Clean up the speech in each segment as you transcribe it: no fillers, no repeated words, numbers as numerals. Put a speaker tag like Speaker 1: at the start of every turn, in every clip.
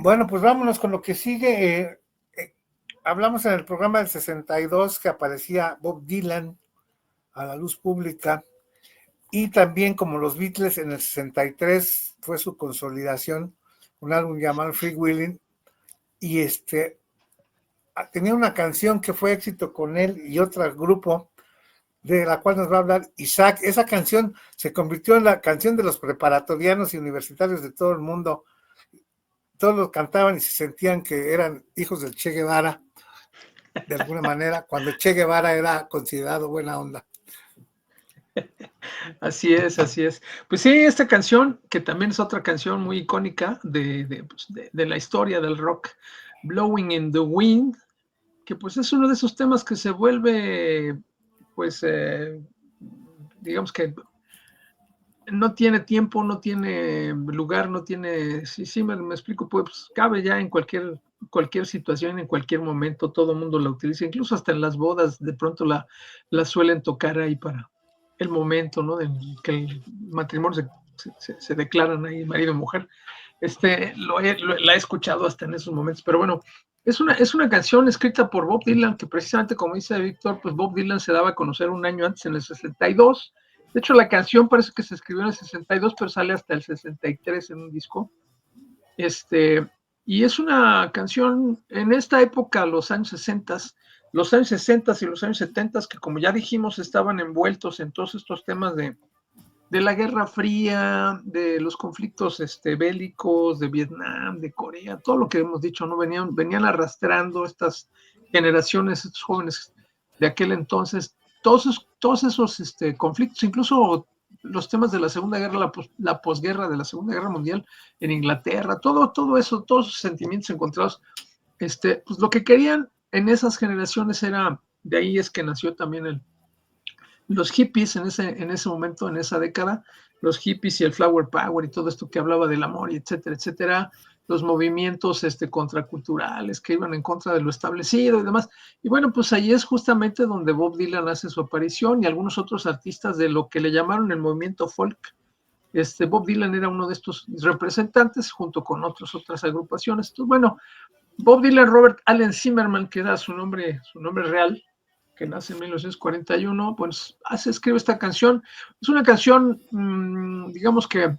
Speaker 1: Bueno, pues vámonos con lo que sigue. Hablamos en el programa del 62 que aparecía Bob Dylan a la luz pública, y también como los Beatles en el 63 fue su consolidación, un álbum llamado Free Willing, y tenía una canción que fue éxito con él y otro grupo, de la cual nos va a hablar Isaac. Esa canción se convirtió en la canción de los preparatorianos y universitarios de todo el mundo. Todos los cantaban y se sentían que eran hijos del Che Guevara, de alguna manera, cuando Che Guevara era considerado buena onda.
Speaker 2: Así es, así es. Pues sí, esta canción, que también es otra canción muy icónica de la historia del rock, Blowing in the Wind, que pues es uno de esos temas que se vuelve, pues, digamos que no tiene tiempo, no tiene lugar, no tiene, sí, me explico, pues cabe ya en cualquier situación, en cualquier momento, todo el mundo la utiliza, incluso hasta en las bodas, de pronto la suelen tocar ahí para el momento, ¿no? De que el matrimonio se declaran ahí marido y mujer. La he escuchado hasta en esos momentos, pero bueno, es una canción escrita por Bob Dylan, que precisamente, como dice Víctor, pues Bob Dylan se daba a conocer un año antes, en el 62. De hecho, la canción parece que se escribió en el 62, pero sale hasta el 63 en un disco. Y es una canción en esta época, los años 60 y los años 70, que como ya dijimos, estaban envueltos en todos estos temas de la Guerra Fría, de los conflictos bélicos, de Vietnam, de Corea, todo lo que hemos dicho, ¿no? Venían arrastrando estas generaciones, estos jóvenes de aquel entonces, todos esos conflictos, incluso los temas de la Segunda Guerra, la posguerra de la Segunda Guerra Mundial en Inglaterra, todo eso, todos esos sentimientos encontrados, pues lo que querían en esas generaciones era, de ahí es que nació también los hippies en ese momento, en esa década, los hippies y el flower power y todo esto que hablaba del amor y etcétera, etcétera, los movimientos contraculturales que iban en contra de lo establecido y demás. Y bueno, pues ahí es justamente donde Bob Dylan hace su aparición y algunos otros artistas de lo que le llamaron el movimiento folk. Bob Dylan era uno de estos representantes junto con otras agrupaciones. Entonces, bueno, Bob Dylan, Robert Allen Zimmerman, que era su nombre real, que nace en 1941, pues escribe esta canción. Es una canción, digamos que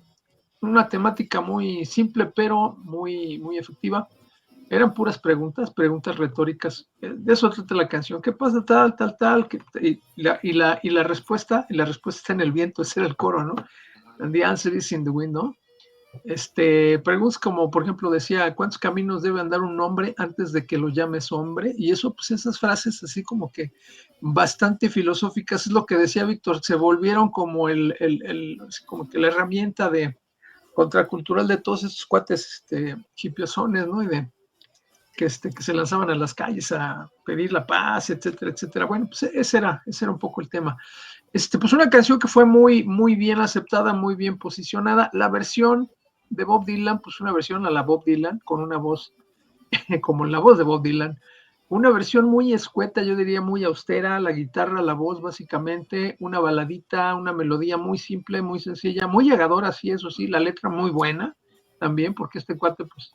Speaker 2: una temática muy simple, pero muy, muy efectiva. Eran puras preguntas retóricas. De eso trata la canción. ¿Qué pasa? Tal, tal, tal. Y la respuesta está en el viento, ese era el coro, ¿no? And the answer is in the wind, ¿no? Preguntas como, por ejemplo, decía, ¿cuántos caminos debe andar un hombre antes de que lo llames hombre? Y eso, pues esas frases así como que bastante filosóficas, es lo que decía Víctor, se volvieron como como que la herramienta contracultural de todos estos cuates hipiosones, ¿no? Y que se lanzaban a las calles a pedir la paz, etcétera, etcétera. Bueno, pues ese era un poco el tema. Pues una canción que fue muy, muy bien aceptada, muy bien posicionada. La versión de Bob Dylan, pues una versión a la Bob Dylan, con una voz como la voz de Bob Dylan. Una versión muy escueta, yo diría muy austera, la guitarra, la voz básicamente, una baladita, una melodía muy simple, muy sencilla, muy llegadora, sí, eso sí, la letra muy buena también, porque cuate, pues,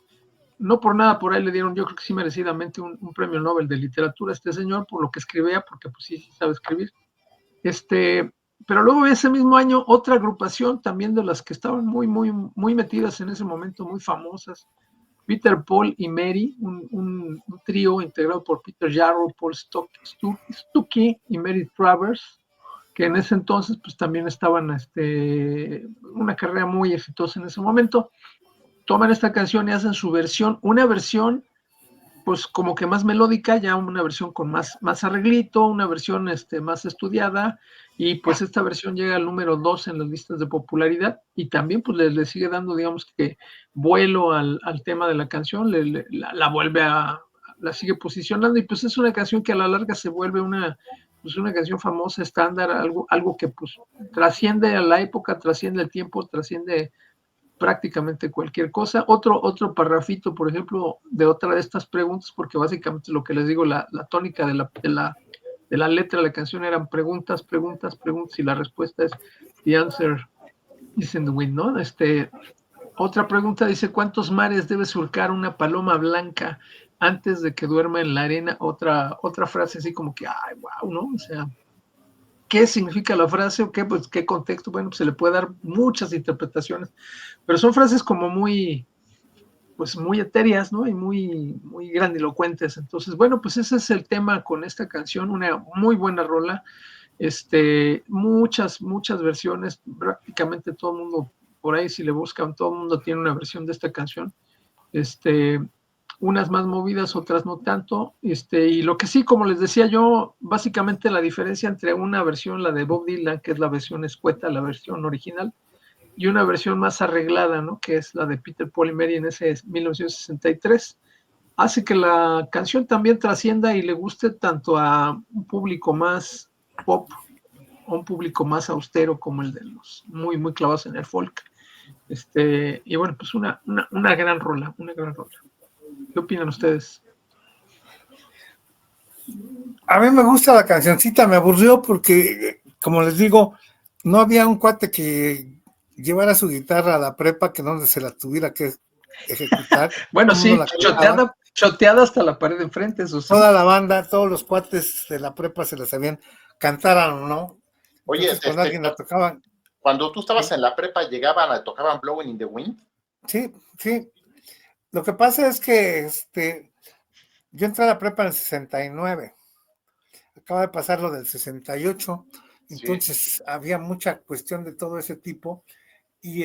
Speaker 2: no por nada por ahí le dieron, yo creo que sí merecidamente un premio Nobel de literatura a este señor, por lo que escribía, porque pues sí sabe escribir. Pero luego ese mismo año otra agrupación también de las que estaban muy, muy, muy metidas en ese momento, muy famosas, Peter, Paul y Mary, un trío integrado por Peter Yarrow, Paul Stuckey y Mary Travers, que en ese entonces pues también estaban una carrera muy exitosa en ese momento. Toman esta canción y hacen su versión, una versión pues como que más melódica, ya una versión con más arreglito, una versión más estudiada, y pues esta versión llega al número 2 en las listas de popularidad, y también pues le sigue dando, digamos que vuelo al tema de la canción, la vuelve la sigue posicionando, y pues es una canción que a la larga se vuelve una canción famosa, estándar, algo que pues trasciende a la época, trasciende el tiempo, trasciende prácticamente cualquier cosa. Otro parrafito, por ejemplo, de otra de estas preguntas, porque básicamente lo que les digo, la tónica de la letra de la canción eran preguntas, y la respuesta es the answer is in the wind, ¿no? Otra pregunta dice, ¿cuántos mares debe surcar una paloma blanca antes de que duerma en la arena? Otra frase así como que, ay, wow, ¿no? O sea, ¿qué significa la frase o qué? Pues, ¿qué contexto? Bueno, pues se le puede dar muchas interpretaciones, pero son frases como muy, pues muy etéreas, ¿no? Y muy grandilocuentes. Entonces, bueno, pues ese es el tema con esta canción, una muy buena rola. Muchas versiones, prácticamente todo el mundo, por ahí si le buscan, todo el mundo tiene una versión de esta canción. Unas más movidas, otras no tanto. Y lo que sí, como les decía yo, básicamente la diferencia entre una versión, la de Bob Dylan, que es la versión escueta, la versión original, y una versión más arreglada, ¿no? Que es la de Peter, Paul y Mary en ese 1963, hace que la canción también trascienda y le guste tanto a un público más pop, a un público más austero como el de los muy clavados en el folk. Y bueno, pues una gran rola, una gran rola. ¿Qué opinan ustedes?
Speaker 1: A mí me gusta la cancioncita, me aburrió porque, como les digo, no había un cuate que llevara su guitarra a la prepa que no se la tuviera que ejecutar.
Speaker 2: Bueno,
Speaker 1: Todo el mundo
Speaker 2: sí,
Speaker 1: la cantaba.
Speaker 2: choteada hasta la pared de enfrente, eso sí.
Speaker 1: Toda la banda, todos los cuates de la prepa se la sabían, cantaran o no.
Speaker 3: Oye,
Speaker 1: Entonces, cuando alguien la tocaba.
Speaker 3: Cuando tú estabas en la prepa, tocaban Blowing in the Wind.
Speaker 1: Sí, sí. Lo que pasa es que yo entré a la prepa en el 69. Acaba de pasar lo del 68. Entonces sí, había mucha cuestión de todo ese tipo. Y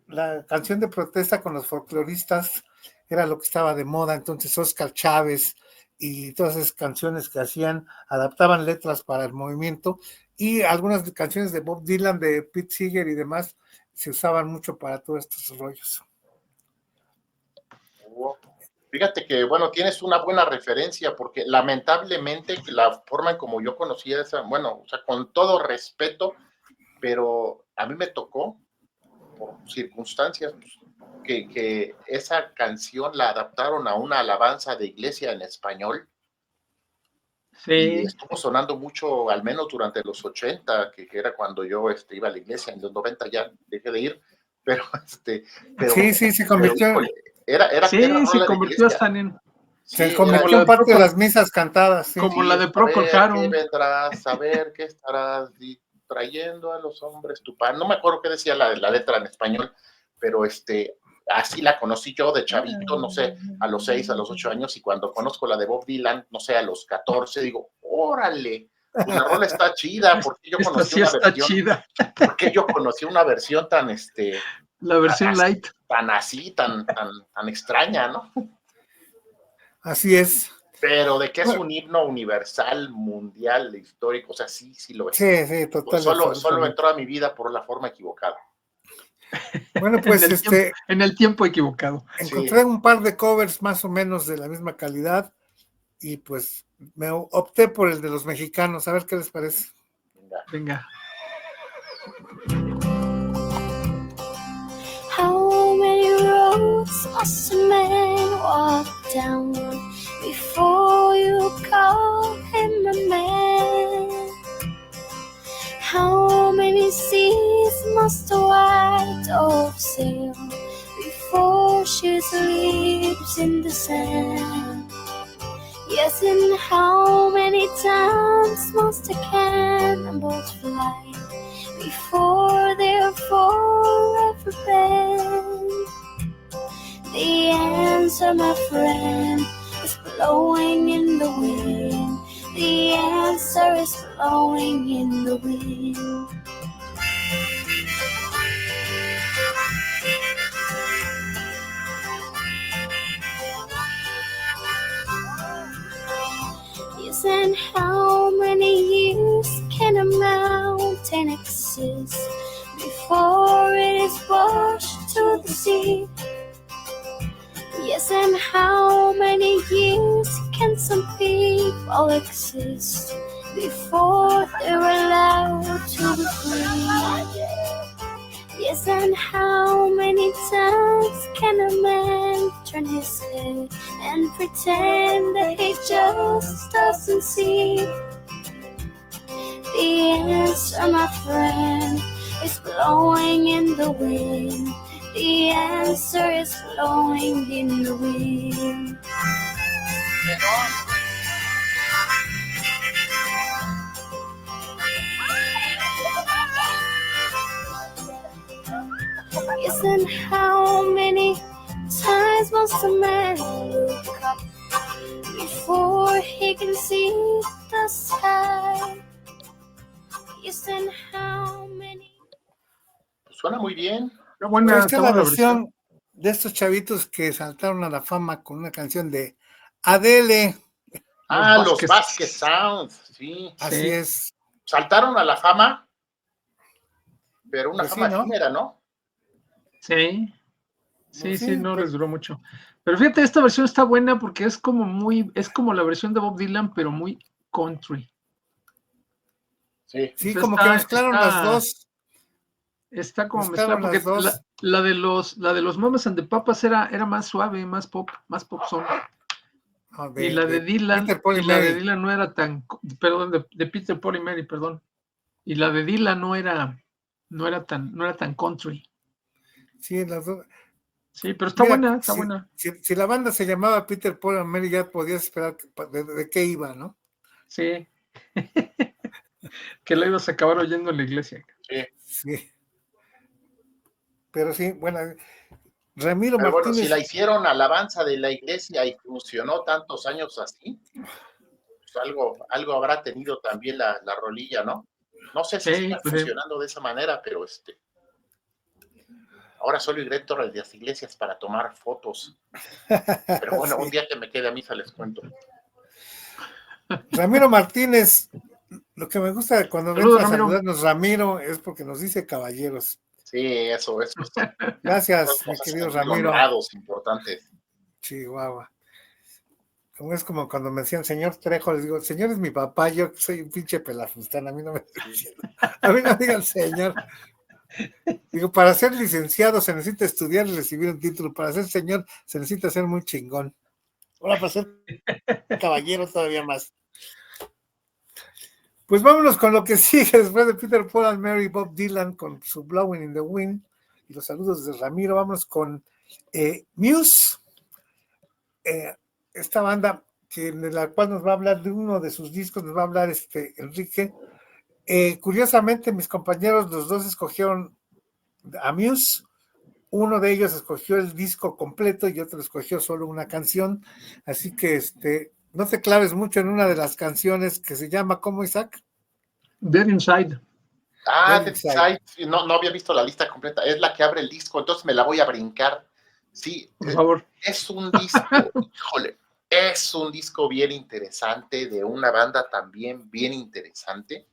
Speaker 1: la canción de protesta con los folcloristas era lo que estaba de moda. Entonces Óscar Chávez y todas esas canciones que hacían, adaptaban letras para el movimiento, y algunas canciones de Bob Dylan, de Pete Seeger y demás, se usaban mucho para todos estos rollos.
Speaker 3: Fíjate que, bueno, tienes una buena referencia, porque lamentablemente la forma en como yo conocía esa, bueno, o sea, con todo respeto, pero a mí me tocó, por circunstancias, que esa canción la adaptaron a una alabanza de iglesia en español. Sí. Y estuvo sonando mucho, al menos durante los 80, que era cuando yo iba a la iglesia. En los 90 ya dejé de ir, pero
Speaker 1: sí, se convirtió.
Speaker 2: Se convirtió hasta en.
Speaker 1: Se convirtió en parte de las misas cantadas. Sí.
Speaker 2: Como la de Procol Harum.
Speaker 3: ¿Qué vendrás? Saber qué estarás trayendo a los hombres tu pan. No me acuerdo qué decía la letra en español, pero así la conocí yo de chavito, no sé, a los 6, a los 8 años, y cuando conozco la de Bob Dylan, no sé, a los 14, digo, órale, pues la rola está chida, porque yo conocí una versión tan,
Speaker 2: la versión light,
Speaker 3: tan extraña, ¿no?
Speaker 1: Así es.
Speaker 3: Pero de que es un himno universal, mundial, histórico, o sea, sí lo es.
Speaker 1: Sí, totalmente.
Speaker 3: Solo entró a mi vida por la forma equivocada.
Speaker 1: Bueno, pues
Speaker 2: en el tiempo equivocado.
Speaker 1: Encontré un par de covers más o menos de la misma calidad y pues me opté por el de los mexicanos. A ver qué les parece.
Speaker 2: Venga.
Speaker 4: How many roads must a man walk down before you call him a man? How many seas must a white dove sail before she sleeps in the sand? Yes, and how many times must a cannonballs fly before they're forever banned? The answer, my friend, is blowing in the wind. The answer is blowing in the wind. Yes, and how many years can a mountain exist before it is washed to the sea? Yes, and how many years can some people exist before they're allowed to be free? Yes, and how many times can a man turn his head and pretend that he just doesn't see? The answer, my friend, is blowing in the wind. The answer is blowing in the wind. Yes, and how many times must a man look up before he can see the sky? Yes, and how many...
Speaker 3: Pues suena muy bien.
Speaker 2: Qué buena,
Speaker 1: Esta
Speaker 2: qué
Speaker 1: es la
Speaker 2: buena
Speaker 1: versión de estos chavitos que saltaron a la fama con una canción de Adele.
Speaker 3: Los Vasquez Sounds, sí.
Speaker 1: Así es.
Speaker 3: Saltaron a la fama, pero una
Speaker 1: Pues sí,
Speaker 3: fama
Speaker 1: ¿no?
Speaker 3: efímera, ¿no?
Speaker 2: Sí,
Speaker 1: Pues
Speaker 2: sí, no
Speaker 1: pues,
Speaker 2: les duró mucho. Pero fíjate, esta versión está buena porque es como la versión de Bob Dylan, pero muy country.
Speaker 3: Sí.
Speaker 1: sí,
Speaker 2: O sea,
Speaker 1: como que mezclaron las dos.
Speaker 2: Está como mezclada
Speaker 1: Mezclaron las
Speaker 2: porque
Speaker 1: dos.
Speaker 2: la de los Mamas and the Papas era más suave, más pop song.
Speaker 1: No,
Speaker 2: Y la de Dylan,
Speaker 1: Peter, Paul y
Speaker 2: y la de
Speaker 1: Mary.
Speaker 2: Dylan no era tan, perdón, de Peter, Paul y Mary, perdón. Y la de Dylan no era tan country.
Speaker 1: Sí, las dos.
Speaker 2: Sí, pero está
Speaker 1: Mira,
Speaker 2: buena, está buena.
Speaker 1: Si la banda se llamaba Peter, Paul y Mary, ya podías esperar de qué iba, ¿no?
Speaker 2: Sí. Que la ibas a acabar oyendo en la iglesia.
Speaker 3: Sí.
Speaker 1: Sí. Pero sí, bueno, Ramiro
Speaker 3: Pero bueno,
Speaker 1: Martínez.
Speaker 3: si la hicieron alabanza de la iglesia y funcionó tantos años así, pues algo habrá tenido también la rolilla, ¿no? No sé si
Speaker 2: Sí,
Speaker 3: siga
Speaker 2: pues sí.
Speaker 3: funcionando de esa manera, pero ahora solo director de las iglesias para tomar fotos. Pero bueno,
Speaker 1: Sí.
Speaker 3: un día que me quede a misa les cuento.
Speaker 1: Ramiro Martínez, lo que me gusta cuando
Speaker 2: Saludos,
Speaker 1: entra a
Speaker 2: Ramiro.
Speaker 1: saludarnos Ramiro es porque nos dice caballeros.
Speaker 3: Sí, eso.
Speaker 1: Gracias, mi
Speaker 3: Cosas
Speaker 1: querido
Speaker 3: sentir
Speaker 1: Ramiro.
Speaker 3: honrados, importantes.
Speaker 1: Chihuahua. Como es como cuando me decían señor Trejo, les digo, señor es mi papá, yo soy un pinche pelafustán, a mí no me digan señor. Digo, para ser licenciado se necesita estudiar y recibir un título, para ser señor se necesita ser muy chingón. Ahora para ser caballero todavía más. Pues vámonos con lo que sigue después de Peter, Paul and Mary, Bob Dylan con su Blowing in the Wind y los saludos de Ramiro. Vámonos con Muse, esta banda de la cual nos va a hablar de uno de sus discos, nos va a hablar Enrique. Curiosamente, mis compañeros, los dos escogieron a Muse. Uno de ellos escogió el disco completo y otro escogió solo una canción. Así que no te claves mucho en una de las canciones que se llama, ¿cómo, Isaac?
Speaker 2: Dead Inside.
Speaker 3: Dead Inside. No había visto la lista completa. Es la que abre el disco, entonces me la voy a brincar. Sí,
Speaker 2: por favor.
Speaker 3: Es un disco, híjole, es un disco bien interesante, de una banda también bien interesante.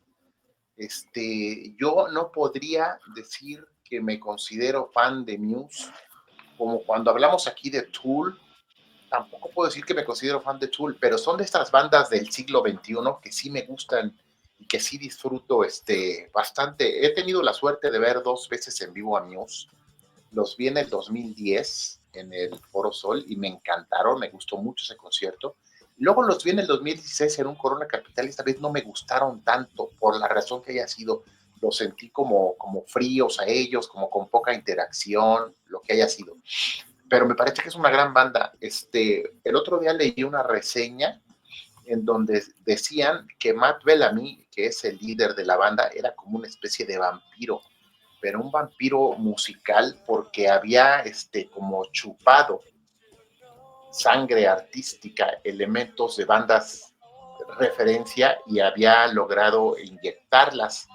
Speaker 3: Yo no podría decir que me considero fan de Muse, como cuando hablamos aquí de Tool, tampoco puedo decir que me considero fan de Tool, pero son de estas bandas del siglo XXI que sí me gustan y que sí disfruto bastante. He tenido la suerte de ver 2 veces en vivo a Muse. Los vi en el 2010 en el Foro Sol y me encantaron, me gustó mucho ese concierto. Luego los vi en el 2016 en un Corona Capital y esta vez no me gustaron tanto por la razón que haya sido. Los sentí como fríos a ellos, como con poca interacción, lo que haya sido. Pero me parece que es una gran banda. El otro día leí una reseña en donde decían que Matt Bellamy, que es el líder de la banda, era como una especie de vampiro, pero un vampiro musical porque había como chupado sangre artística, elementos de bandas referencia y había logrado inyectarlas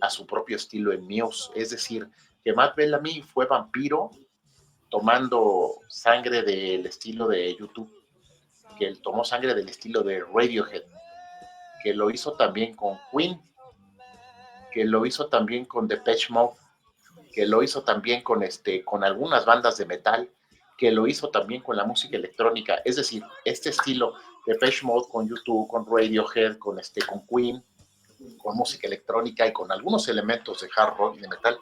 Speaker 3: a su propio estilo en Muse. Es decir, que Matt Bellamy fue vampiro tomando sangre del estilo de YouTube, que él tomó sangre del estilo de Radiohead, que lo hizo también con Queen, que lo hizo también con Depeche Mode, que lo hizo también con algunas bandas de metal, que lo hizo también con la música electrónica. Es decir, este estilo de Depeche Mode con YouTube, con Radiohead, con Queen, con música electrónica y con algunos elementos de hard rock y de metal,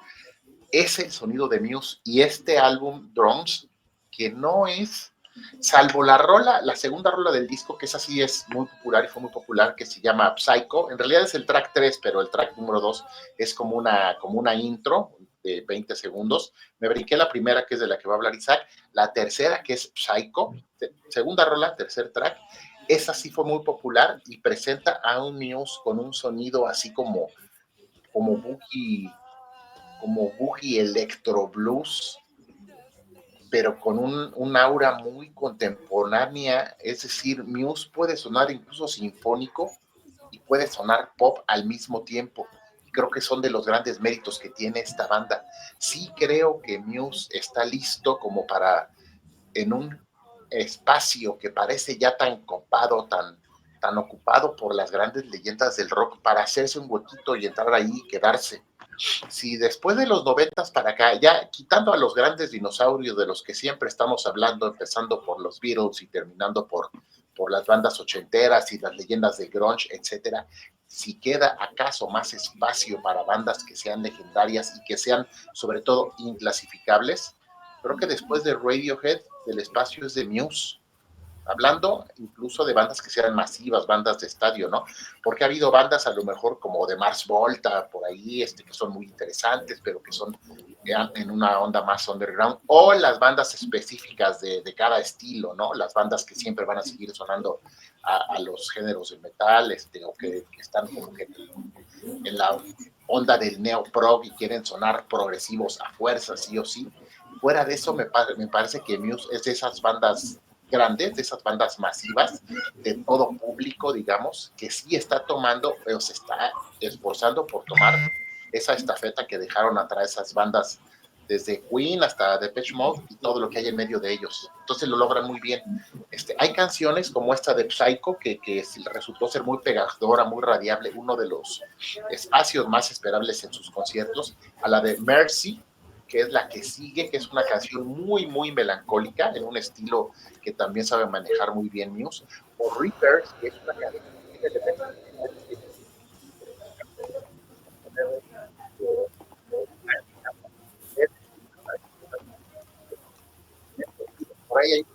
Speaker 3: es el sonido de Muse. Y este álbum, Drums, que no es salvo la segunda rola del disco, que esa sí es muy popular y fue muy popular, que se llama Psycho. En realidad es el track 3, pero el track número 2 es como una intro de 20 segundos. Me brinqué la primera, que es de la que va a hablar Isaac, la tercera, que es Psycho, segunda rola, tercer track. Esa sí fue muy popular y presenta a un Muse con un sonido así como boogie electro blues, pero con un aura muy contemporánea. Es decir, Muse puede sonar incluso sinfónico y puede sonar pop al mismo tiempo. Y creo que son de los grandes méritos que tiene esta banda. Sí creo que Muse está listo como para, en un espacio que parece ya tan copado, tan ocupado por las grandes leyendas del rock, para hacerse un huequito y entrar ahí y quedarse. Si después de los 90 para acá, ya quitando a los grandes dinosaurios de los que siempre estamos hablando, empezando por los Beatles y terminando por las bandas ochenteras y las leyendas de grunge, etcétera, si queda acaso más espacio para bandas que sean legendarias y que sean sobre todo inclasificables, creo que después de Radiohead el espacio es de Muse. Hablando incluso de bandas que sean masivas, bandas de estadio, ¿no? Porque ha habido bandas a lo mejor como de Mars Volta, por ahí, que son muy interesantes, pero que son en una onda más underground, o las bandas específicas de cada estilo, ¿no? Las bandas que siempre van a seguir sonando a los géneros de metal, o que están como que en la onda del neo-prog y quieren sonar progresivos a fuerza, sí o sí. Fuera de eso, me parece que Muse es de esas bandas grandes, de esas bandas masivas, de todo público, digamos, que sí está tomando, o se está esforzando por tomar esa estafeta que dejaron atrás esas bandas, desde Queen hasta Depeche Mode y todo lo que hay en medio de ellos. Entonces lo logran muy bien. Hay canciones como esta de Psycho, que resultó ser muy pegadora, muy radiable, uno de los espacios más esperables en sus conciertos, a la de Mercy, que es la que sigue, que es una canción muy, muy melancólica, en un estilo que también sabe manejar muy bien Muse, o Reapers, que es una canción que tiene elementos por ahí hay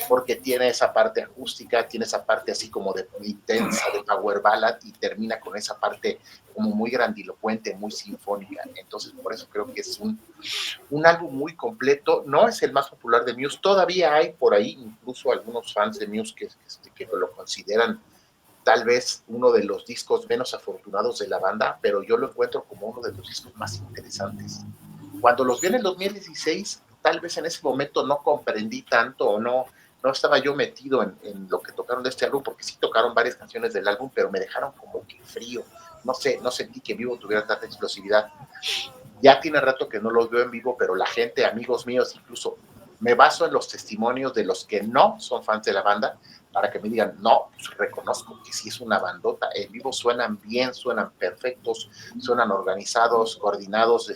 Speaker 3: porque tiene esa parte acústica, tiene esa parte así como de intensa, de power ballad, y termina con esa parte como muy grandilocuente, muy sinfónica. Entonces, por eso creo que es un álbum muy completo. No es el más popular de Muse, todavía hay por ahí incluso algunos fans de Muse que lo consideran tal vez uno de los discos menos afortunados de la banda, pero yo lo encuentro como uno de los discos más interesantes. Cuando los vi en el 2016, tal vez en ese momento no comprendí tanto, o no estaba yo metido en lo que tocaron de este álbum, porque sí tocaron varias canciones del álbum, pero me dejaron como que frío. No sé, no sentí que en vivo tuviera tanta explosividad. Ya tiene rato que no los veo en vivo, pero la gente, amigos míos, incluso me baso en los testimonios de los que no son fans de la banda, para que me digan, no, pues reconozco que sí es una bandota, en vivo suenan bien, suenan perfectos, suenan organizados, coordinados,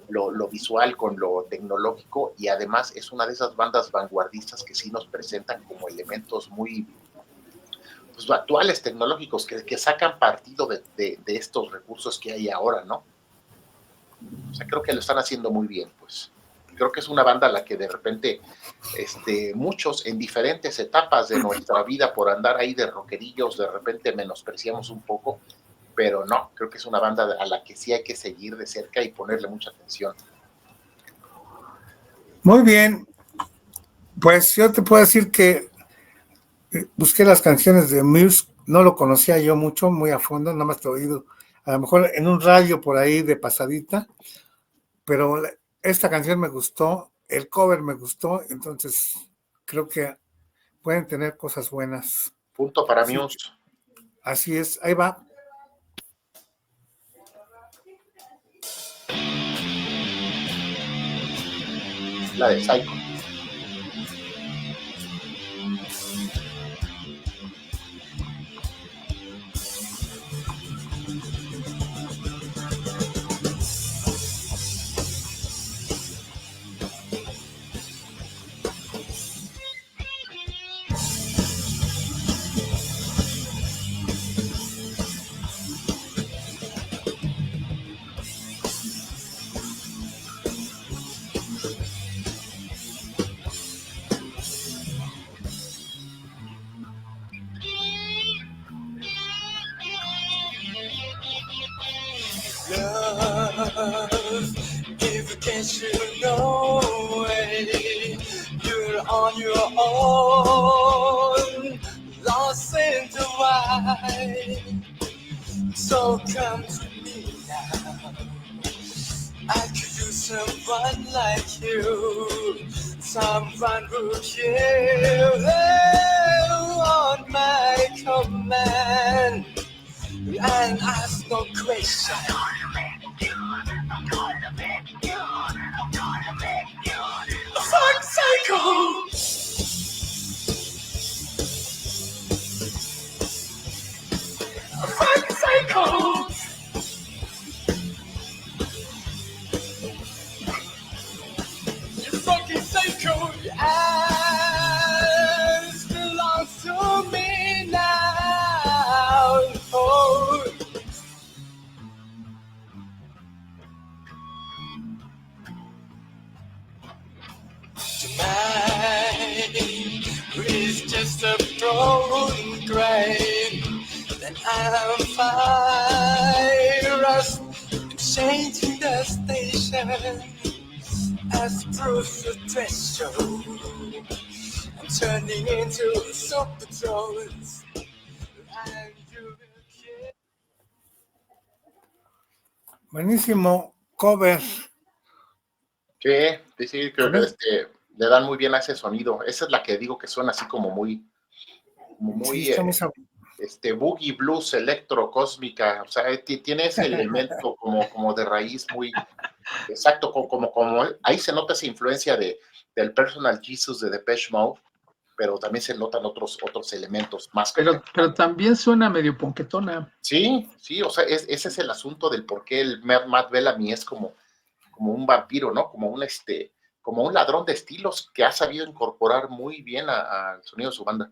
Speaker 3: lo visual con lo tecnológico, y además es una de esas bandas vanguardistas que sí nos presentan como elementos muy pues, actuales, tecnológicos, que sacan partido de estos recursos que hay ahora, ¿no? O sea, creo que lo están haciendo muy bien, pues. Creo que es una banda a la que de repente muchos en diferentes etapas de nuestra vida, por andar ahí de rockerillos, de repente menospreciamos un poco, pero no, creo que es una banda a la que sí hay que seguir de cerca y ponerle mucha atención.
Speaker 1: Muy bien, pues yo te puedo decir que busqué las canciones de Muse, no lo conocía yo mucho, muy a fondo, nada más te he oído, a lo mejor en un radio por ahí de pasadita, pero esta canción me gustó, el cover me gustó, entonces creo que pueden tener cosas buenas.
Speaker 3: Punto para Muse.
Speaker 1: Así es, ahí va.
Speaker 3: La de Psycho.
Speaker 5: love. If you can't you know it, you're on your own, lost in the wild. So come to me now. I could use someone like you, someone who cares on my command and ask no question. Fuck psycho! Fuck psycho! You fucking psycho! Your ass belongs to me now. Oh. Tonight is just a broken grave. Then I'm virus changing the station as Bruce the dress show. I'm turning into super trolls. And you will care.
Speaker 1: Buenísimo cover.
Speaker 3: Sí, creo que le dan muy bien a ese sonido. Esa es la que digo que suena así como muy
Speaker 1: Sí, está muy
Speaker 3: boogie blues electro cósmica, o sea, tiene ese elemento como de raíz muy exacto, como ahí se nota esa influencia del Personal Jesus de Depeche Mode, pero también se notan otros elementos más.
Speaker 2: Pero también suena medio ponquetona.
Speaker 3: Sí, o sea, ese es el asunto del por qué el Matt Bellamy es como un vampiro, ¿no? Como un ladrón de estilos que ha sabido incorporar muy bien al sonido de su banda.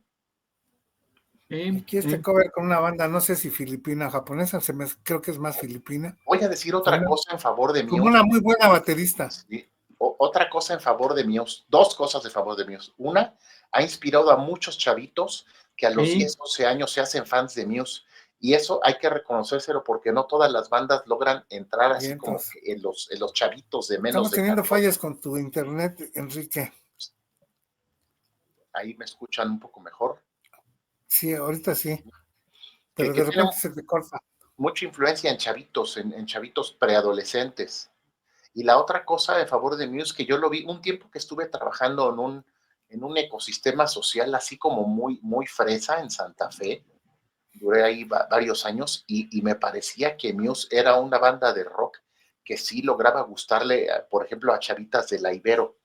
Speaker 1: Aquí cover con una banda, no sé si filipina o japonesa, creo que es más filipina.
Speaker 3: Voy a decir otra cosa en favor de Muse.
Speaker 1: Como una muy buena baterista.
Speaker 3: Sí. Otra cosa en favor de Muse, dos cosas en favor de Muse. Una, ha inspirado a muchos chavitos que a los 10, 11 años se hacen fans de Muse. Y eso hay que reconocérselo porque no todas las bandas logran entrar así como que en los chavitos de menos.
Speaker 1: Estamos teniendo fallas con tu internet, Enrique.
Speaker 3: Ahí me escuchan un poco mejor.
Speaker 1: Sí, ahorita sí. Pero de repente se te corta.
Speaker 3: Mucha influencia en chavitos, en chavitos preadolescentes. Y la otra cosa en favor de Muse, que yo lo vi un tiempo que estuve trabajando en un ecosistema social así como muy, muy fresa en Santa Fe. Duré ahí varios años y me parecía que Muse era una banda de rock que sí lograba gustarle, por ejemplo, a chavitas de la Ibero,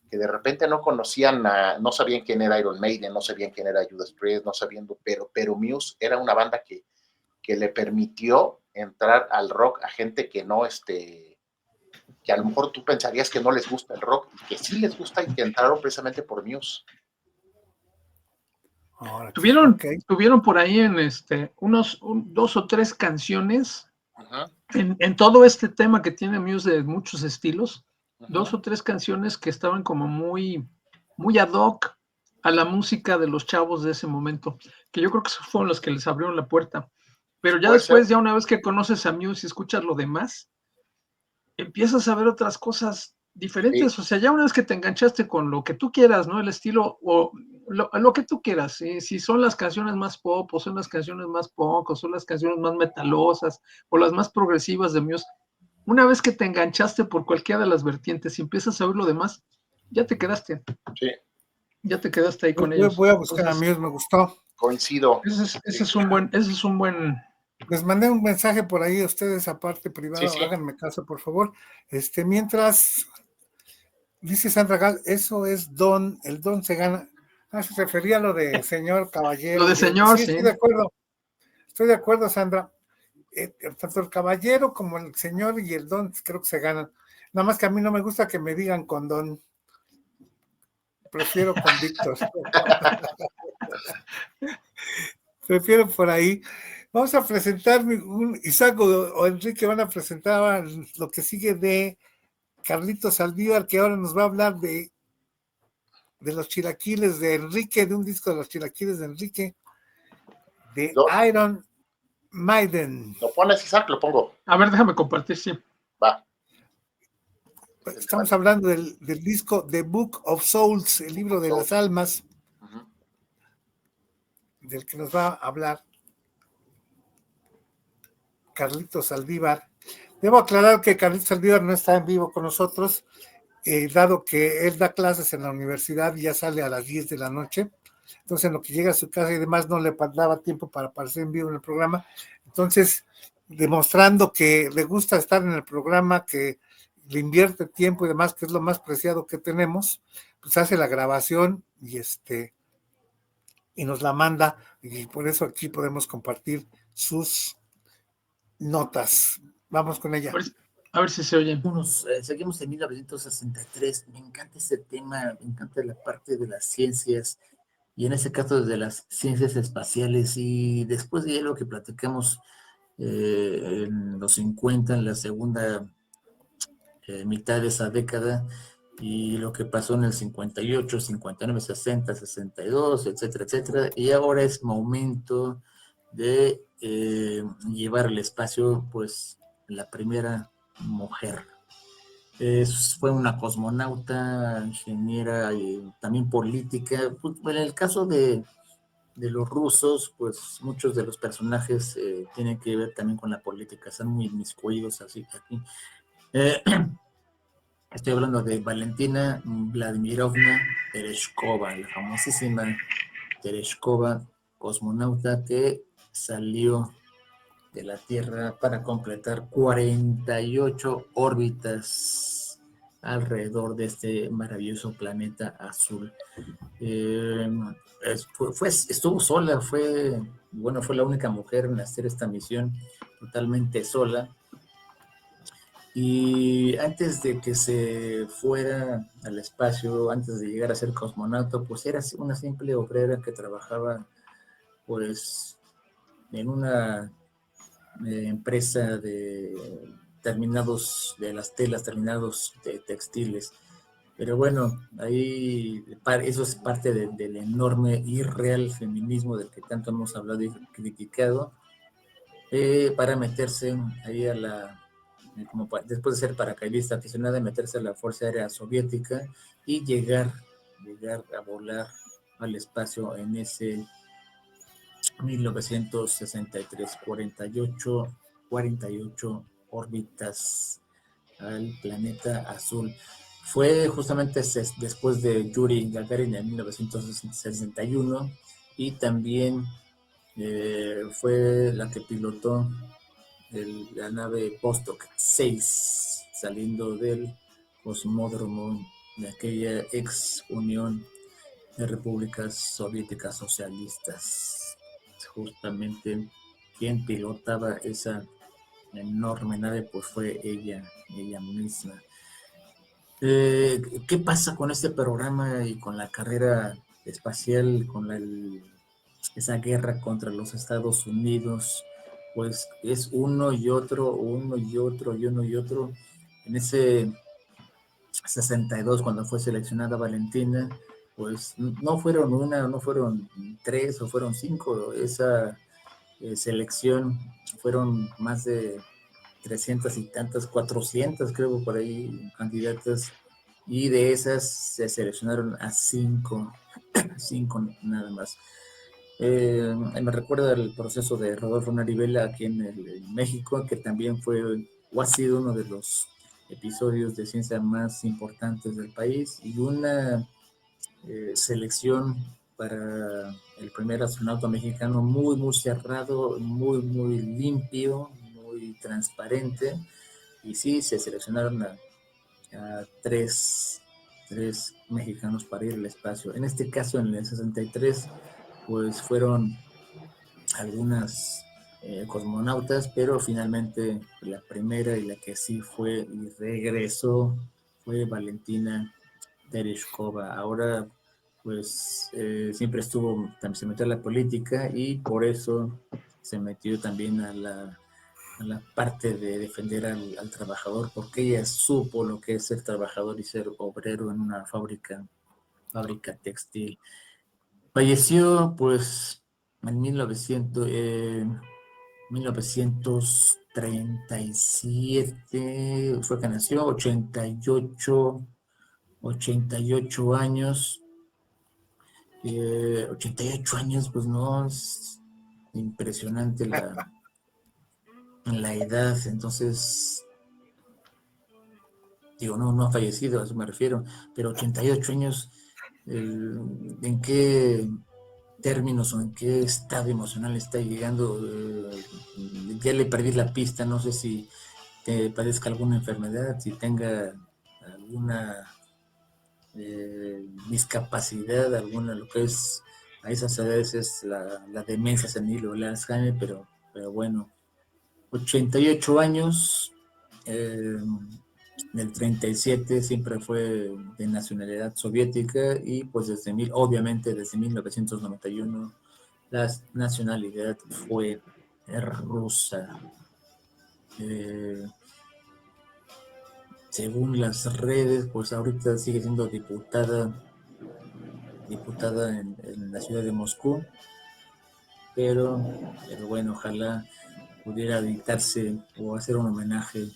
Speaker 3: que de repente no conocían, no sabían quién era Iron Maiden, no sabían quién era Judas Priest, no sabiendo, pero Muse era una banda que le permitió entrar al rock a gente que no, que a lo mejor tú pensarías que no les gusta el rock, y que sí les gusta y que entraron precisamente por Muse.
Speaker 2: Tuvieron por ahí en dos o tres canciones en todo este tema que tiene Muse de muchos estilos, dos o tres canciones que estaban como muy, muy ad hoc a la música de los chavos de ese momento, que yo creo que fueron los que les abrieron la puerta. Pero ya después, ya una vez que conoces a Muse y escuchas lo demás, empiezas a ver otras cosas diferentes. Sí. O sea, ya una vez que te enganchaste con lo que tú quieras, ¿no? El estilo o lo que tú quieras, ¿sí? Si son las canciones más pop, o son las canciones más punk, o son las canciones más metalosas, o las más progresivas de Muse, una vez que te enganchaste por cualquiera de las vertientes y empiezas a ver lo demás, ya te quedaste.
Speaker 3: Sí.
Speaker 2: Ya te quedaste ahí con ellos.
Speaker 1: Voy a buscar a Muse, me gustó.
Speaker 3: Coincido.
Speaker 2: Ese es un buen...
Speaker 1: Les mandé un mensaje por ahí a ustedes, aparte privado, sí. Háganme caso, por favor. Mientras, dice Sandra Gal, eso es don, el don se gana. Se refería a lo de señor caballero.
Speaker 2: Lo de señor, sí.
Speaker 1: Estoy de acuerdo, Sandra. Tanto el caballero como el señor y el don creo que se ganan. Nada más que a mí no me gusta que me digan con don. Prefiero con Víctor. Prefiero por ahí. Vamos a presentar, Isaac o Enrique van a presentar lo que sigue de Carlitos Saldívar, que ahora nos va a hablar de los chilaquiles de Enrique, de un disco de los chilaquiles de Enrique, de Iron Maiden.
Speaker 3: ¿Lo pones, Isaac? Lo pongo.
Speaker 2: A ver, déjame compartir, sí.
Speaker 3: Va.
Speaker 1: Estamos hablando del disco The Book of Souls, el libro de las almas,
Speaker 3: Ujú.
Speaker 1: del que nos va a hablar Carlitos Saldívar. Debo aclarar que Carlitos Saldívar no está en vivo con nosotros, dado que él da clases en la universidad y ya sale a las 10 de la noche. Entonces, en lo que llega a su casa y demás, no le daba tiempo para aparecer en vivo en el programa. Entonces, demostrando que le gusta estar en el programa, que le invierte tiempo y demás, que es lo más preciado que tenemos, pues hace la grabación y nos la manda, y por eso aquí podemos compartir sus notas. Vamos con ella.
Speaker 2: A ver si se oye.
Speaker 6: Seguimos en 1963. Me encanta ese tema, me encanta la parte de las ciencias, y en ese caso de las ciencias espaciales, y después de lo que platicamos en los 50, en la segunda mitad de esa década, y lo que pasó en el 58, 59, 60, 62, etcétera, etcétera, y ahora es momento de llevar al espacio, pues, la primera mujer. Fue una cosmonauta, ingeniera y también política. Pues, en el caso de los rusos, pues muchos de los personajes tienen que ver también con la política, están muy inmiscuidos así aquí. Estoy hablando de Valentina Vladimirovna Tereshkova, la famosísima Tereshkova, cosmonauta que salió de la Tierra para completar 48 órbitas alrededor de este maravilloso planeta azul. Estuvo sola, fue la única mujer en hacer esta misión totalmente sola. Y antes de que se fuera al espacio, antes de llegar a ser cosmonauta, pues era una simple obrera que trabajaba, pues, en una empresa de terminados de las telas, terminados de textiles. Pero bueno, ahí eso es parte del enorme y real feminismo del que tanto hemos hablado y criticado, para meterse ahí a la, después de ser paracaidista aficionada, meterse a la Fuerza Aérea Soviética y llegar a volar al espacio en ese 1963, 48 órbitas al planeta azul. Fue justamente después de Yuri Gagarin en 1961, y también fue la que pilotó la nave Vostok 6 saliendo del cosmódromo de aquella ex Unión de Repúblicas Soviéticas Socialistas. Justamente quien pilotaba esa enorme nave, pues fue ella misma. ¿Qué pasa con este programa y con la carrera espacial, con esa guerra contra los Estados Unidos? Pues es uno y otro. En ese 62, cuando fue seleccionada Valentina, pues no fueron una, no fueron tres, o fueron cinco. Esa selección fueron más de 300 y tantas, 400 creo por ahí candidatas, y de esas se seleccionaron a cinco nada más. Me recuerda el proceso de Rodolfo Naribela aquí en México, que también fue o ha sido uno de los episodios de ciencia más importantes del país, y una selección para el primer astronauta mexicano muy, muy cerrado, muy, muy limpio, muy transparente. Y sí, se seleccionaron a tres mexicanos para ir al espacio. En este caso, en el 63, pues fueron algunas cosmonautas, pero finalmente la primera y la que sí fue y regresó fue Valentina Tereshkova. Ahora, pues siempre también se metió a la política, y por eso se metió también a la parte de defender al trabajador, porque ella supo lo que es ser trabajador y ser obrero en una fábrica textil. Falleció, pues, en 1937 fue que nació, 88 años. 88 años, pues no, es impresionante la edad. Entonces, digo, no ha fallecido, a eso me refiero, pero 88 años, ¿en qué términos o en qué estado emocional está llegando? Ya le perdí la pista, no sé si padezca alguna enfermedad, si tenga alguna discapacidad, alguna, lo que es a esas edades es la demencia senil o el Alzheimer, pero bueno, 88 años, del 37 siempre fue de nacionalidad soviética y pues obviamente desde 1991 la nacionalidad fue rusa. Según las redes, pues ahorita sigue siendo diputada en la ciudad de Moscú, pero bueno, ojalá pudiera dictarse o hacer un homenaje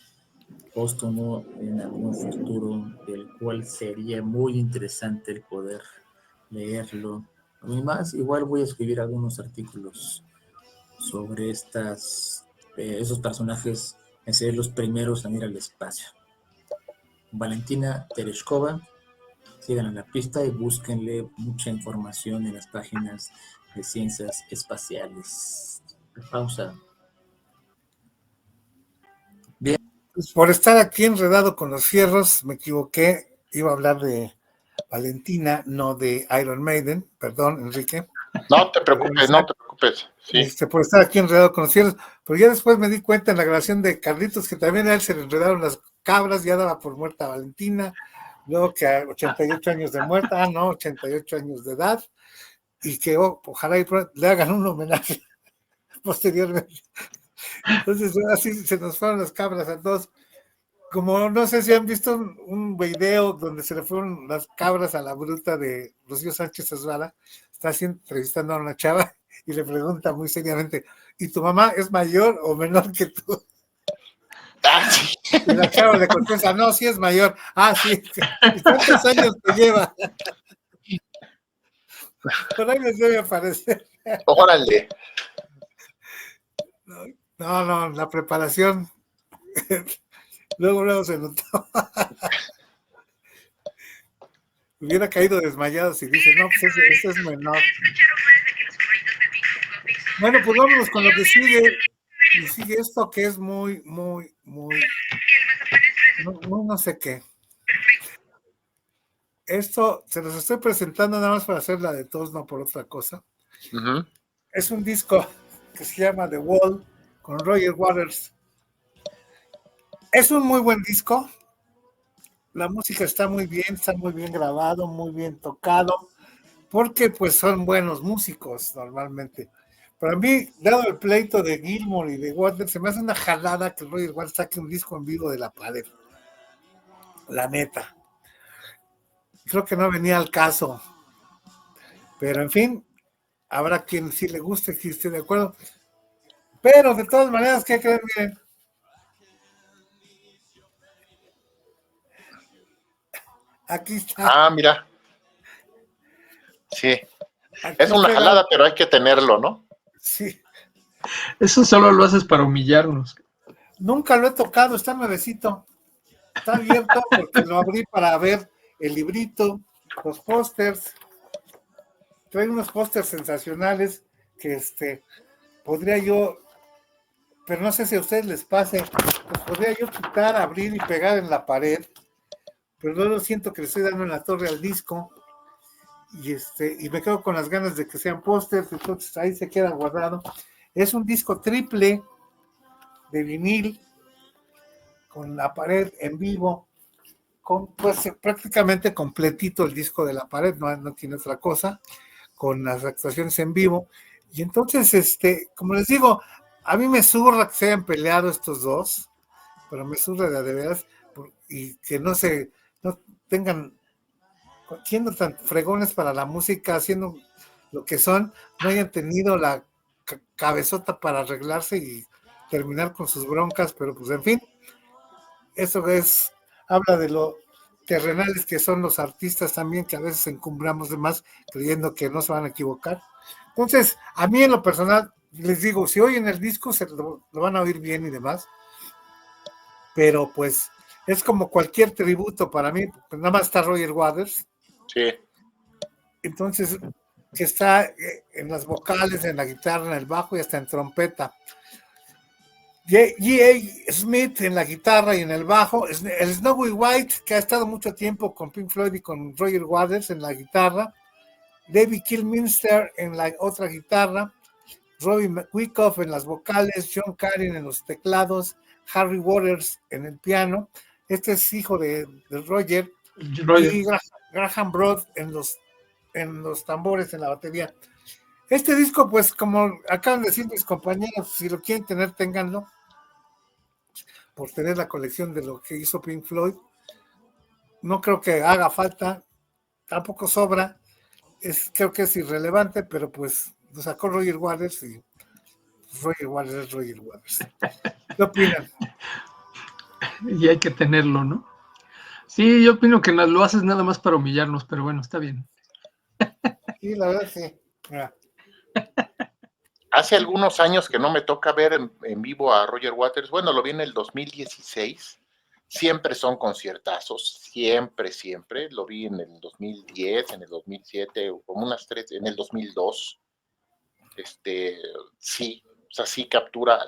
Speaker 6: póstumo en algún futuro, del cual sería muy interesante el poder leerlo. Además, igual voy a escribir algunos artículos sobre esos personajes, en ser los primeros en ir al espacio. Valentina Tereshkova, sigan en la pista y búsquenle mucha información en las páginas de ciencias espaciales. Pausa. Bien.
Speaker 1: Pues por estar aquí enredado con los fierros, me equivoqué, iba a hablar de Valentina, no de Iron Maiden, perdón, Enrique.
Speaker 3: No te preocupes, sí.
Speaker 1: Por estar aquí enredado con los fierros, pero ya después me di cuenta en la grabación de Carlitos que también a él se le enredaron las cabras, ya daba por muerta a Valentina, luego que a 88 años de muerta, 88 años de edad, y que ojalá le hagan un homenaje posteriormente. Entonces así se nos fueron las cabras a todos. Como no sé si han visto un video donde se le fueron las cabras a la bruta de Rocío Sánchez Azuara, está así entrevistando a una chava y le pregunta muy seriamente, ¿y tu mamá es mayor o menor que tú?
Speaker 3: Sí.
Speaker 1: Y la chava le contesta, no, sí es mayor. Sí. ¿Y cuántos años te lleva? Por ahí les debe aparecer.
Speaker 3: Órale.
Speaker 1: No, la preparación. Luego se notó. Hubiera caído desmayado si dice, no, pues ese es menor. Bueno, pues vámonos con lo que sigue. Y sigue esto que es muy, no sé qué. Esto se los estoy presentando nada más para hacer la de todos, no por otra cosa.
Speaker 3: Uh-huh.
Speaker 1: Es un disco que se llama The Wall con Roger Waters. Es un muy buen disco. La música está muy bien grabado, muy bien tocado, porque pues son buenos músicos normalmente. Para mí, dado el pleito de Gilmour y de Waters, se me hace una jalada que Roger Waters saque un disco en vivo de La Pared. La neta. Creo que no venía al caso. Pero en fin, habrá quien sí le guste, que esté de acuerdo. Pero de todas maneras, ¿qué creen? Miren. Aquí está.
Speaker 3: Mira. Sí.
Speaker 1: Aquí
Speaker 3: es una jalada, pero hay que tenerlo, ¿no?
Speaker 1: Sí.
Speaker 2: Eso solo lo haces para humillarnos.
Speaker 1: Nunca lo he tocado, está nuevecito. Está abierto porque lo abrí para ver el librito, los pósters. Trae unos pósters sensacionales que podría yo, pero no sé si a ustedes les pase, pues podría yo quitar, abrir y pegar en la pared, pero luego siento que le estoy dando en la torre al disco y me quedo con las ganas de que sean pósters, entonces ahí se queda guardado. Es un disco triple de vinil con la pared en vivo, pues prácticamente completito el disco de La Pared, no tiene otra cosa, con las actuaciones en vivo. Y entonces, como les digo, a mí me zurra que se hayan peleado estos dos, pero me zurra de veras, y que no tengan, siendo tan fregones para la música, haciendo lo que son, no hayan tenido la cabezota para arreglarse y terminar con sus broncas, pero pues en fin, eso habla de lo terrenales que son los artistas también, que a veces encumbramos de más creyendo que no se van a equivocar. Entonces, a mí en lo personal, les digo, si oyen el disco lo van a oír bien y demás, pero pues es como cualquier tributo para mí, pues nada más está Roger Waters.
Speaker 3: Sí.
Speaker 1: Entonces, que está en las vocales, en la guitarra, en el bajo y hasta en trompeta. G.A. Smith en la guitarra y en el bajo, el Snowy White, que ha estado mucho tiempo con Pink Floyd y con Roger Waters en la guitarra, David Kilminster en la otra guitarra, Robbie Wyckoff en las vocales, John Carin en los teclados, Harry Waters en el piano, este es hijo de Roger, y Graham Broad en los tambores, en la batería. Este disco, pues, como acaban de decir mis compañeros, si lo quieren tener, ténganlo, por tener la colección de lo que hizo Pink Floyd. No creo que haga falta, tampoco sobra, creo que es irrelevante, pero pues lo sacó Roger Waters y Roger Waters es Roger Waters. ¿Qué opinan?
Speaker 2: Y hay que tenerlo, ¿no? Sí, yo opino que lo haces nada más para humillarnos, pero bueno, está bien.
Speaker 1: Sí, la verdad, sí. Mira.
Speaker 3: Hace algunos años que no me toca ver en vivo a Roger Waters. Bueno, lo vi en el 2016. Siempre son conciertazos, siempre. Lo vi en el 2010, en el 2007, como unas 3, en el 2002. Sí, o sea, sí captura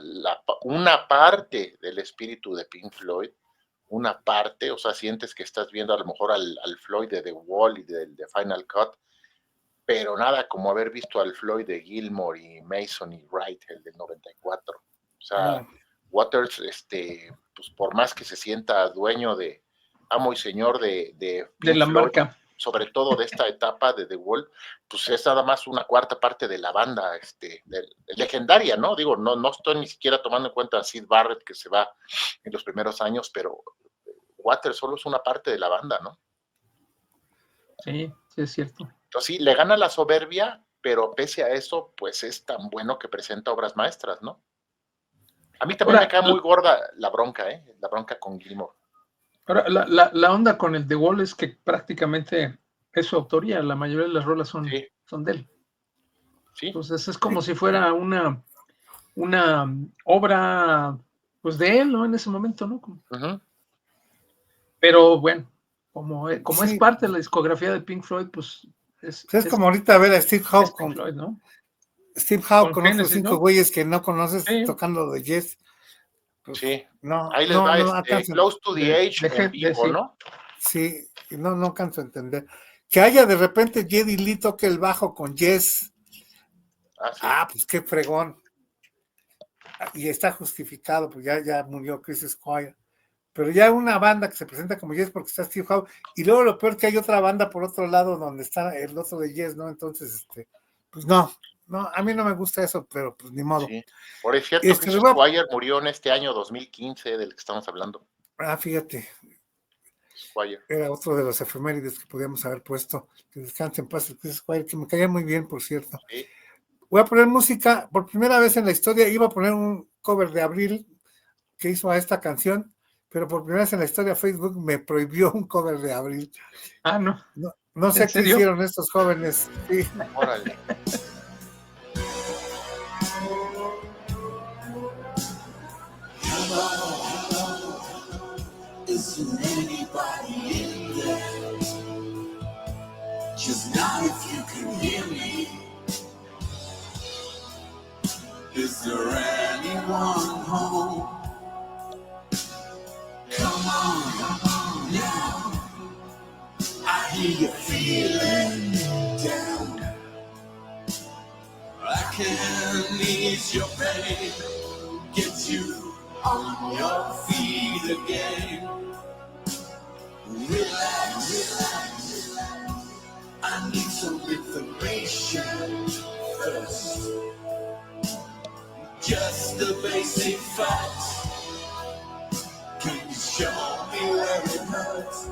Speaker 3: una parte del espíritu de Pink Floyd, una parte, o sea, sientes que estás viendo a lo mejor al Floyd de The Wall y de Final Cut, pero nada como haber visto al Floyd de Gilmour y Mason y Wright, el del 94. O sea, Waters, pues por más que se sienta dueño de amo y señor de
Speaker 2: la
Speaker 3: Floyd,
Speaker 2: marca,
Speaker 3: sobre todo de esta etapa de The Wall, pues es nada más una cuarta parte de la banda legendaria, ¿no? Digo, no estoy ni siquiera tomando en cuenta a Syd Barrett, que se va en los primeros años, pero Waters solo es una parte de la banda, ¿no?
Speaker 2: Sí, es cierto.
Speaker 3: Entonces sí, le gana la soberbia, pero pese a eso, pues es tan bueno que presenta obras maestras, ¿no? A mí también me cae muy gorda la bronca, la bronca con Gilmour.
Speaker 2: Ahora, la onda con el The Wall es que prácticamente es su autoría, la mayoría de las rolas son de él.
Speaker 3: Sí.
Speaker 2: Entonces es como si fuera una obra pues de él, ¿no? En ese momento, ¿no?
Speaker 3: Uh-huh.
Speaker 2: Pero bueno, como es parte de la discografía de Pink Floyd, pues
Speaker 1: es como ahorita ver a Steve Howe con
Speaker 2: Floyd, ¿no?
Speaker 1: Steve Howe con
Speaker 2: Genesis,
Speaker 1: otros 5
Speaker 2: ¿no?
Speaker 1: güeyes que no conoces tocando de jazz. Pues,
Speaker 3: sí.
Speaker 1: No,
Speaker 3: ahí les va Close to the Edge en vivo, ¿no?
Speaker 1: Sí, no alcanzo a entender. Que haya de repente Geddy Lee toque el bajo con Jess. Pues qué fregón. Y está justificado, pues ya murió Chris Squire. Pero ya una banda que se presenta como Jess porque está Steve Howe, y luego lo peor que hay otra banda por otro lado donde está el otro de Jess, ¿no? Entonces, pues no, a mí no me gusta eso, pero pues ni modo.
Speaker 3: Sí. Por cierto, Chris Squire murió en este año 2015 del que estamos hablando.
Speaker 1: Fíjate.
Speaker 3: Squire.
Speaker 1: Era otro de los efemérides que podíamos haber puesto. Que descanse en paz el Chris Squire, que me caía muy bien, por cierto.
Speaker 3: Sí.
Speaker 1: Voy a poner música, por primera vez en la historia, iba a poner un cover de Abril que hizo a esta canción, pero por primera vez en la historia Facebook me prohibió un cover de Abril. No sé qué hicieron estos jóvenes. Sí.
Speaker 3: Órale.
Speaker 5: Isn't anybody in there? Just not if you can hear me. Is there anyone home? Come on now. I hear you feeling down. I can ease your pain, get you on your feet again. Relax. I need some information first. Just the basic facts. Can you show me where it hurts?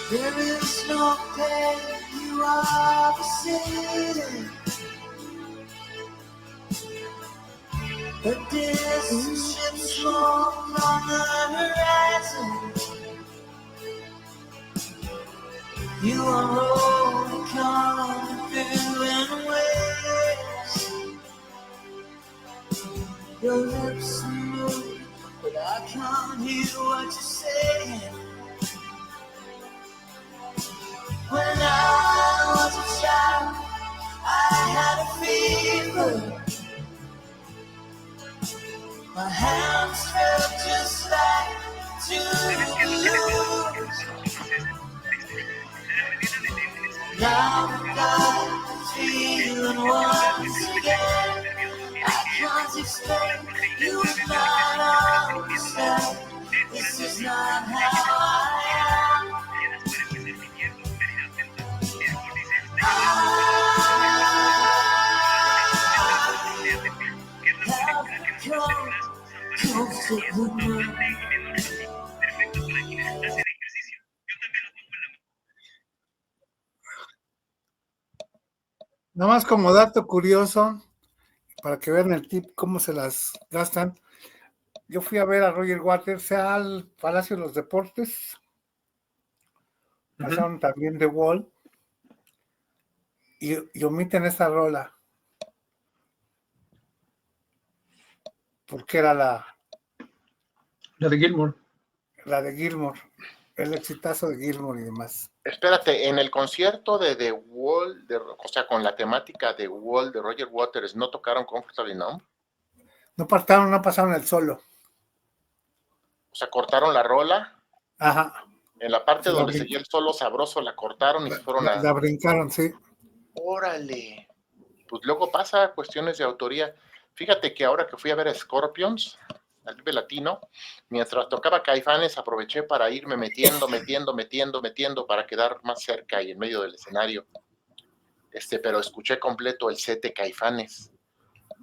Speaker 5: There is no pain you are sitting. The distant ships roll on the horizon. You are only coming through in waves. Your lips move, but I can't hear what you're saying. When I was a child, I had a fever. My hands felt just like tubes. Now I've got the feeling once again. I can't explain, you will not understand. This is not how I am. I have become comfortable.
Speaker 1: Nada más como dato curioso, para que vean el tip, cómo se las gastan. Yo fui a ver a Roger Waters al Palacio de los Deportes. Pasaron también The Wall. Y omiten esta rola. Porque era la
Speaker 2: de Gilmour.
Speaker 1: La de Gilmour. El exitazo de Gilmour y demás.
Speaker 3: Espérate, en el concierto de The Wall, o sea, con la temática de Wall de Roger Waters, ¿no tocaron Comfortably Numb?
Speaker 1: No pasaron el solo.
Speaker 3: O sea, cortaron la rola.
Speaker 1: Ajá.
Speaker 3: En la parte
Speaker 1: Sí,
Speaker 3: donde seguía el solo sabroso la cortaron y fueron a...
Speaker 1: La brincaron, sí.
Speaker 3: Órale. Pues luego pasa cuestiones de autoría. Fíjate que ahora que fui a ver a Scorpions, al Vive Latino, mientras tocaba Caifanes, aproveché para irme metiendo para quedar más cerca y en medio del escenario. Pero escuché completo el set de Caifanes.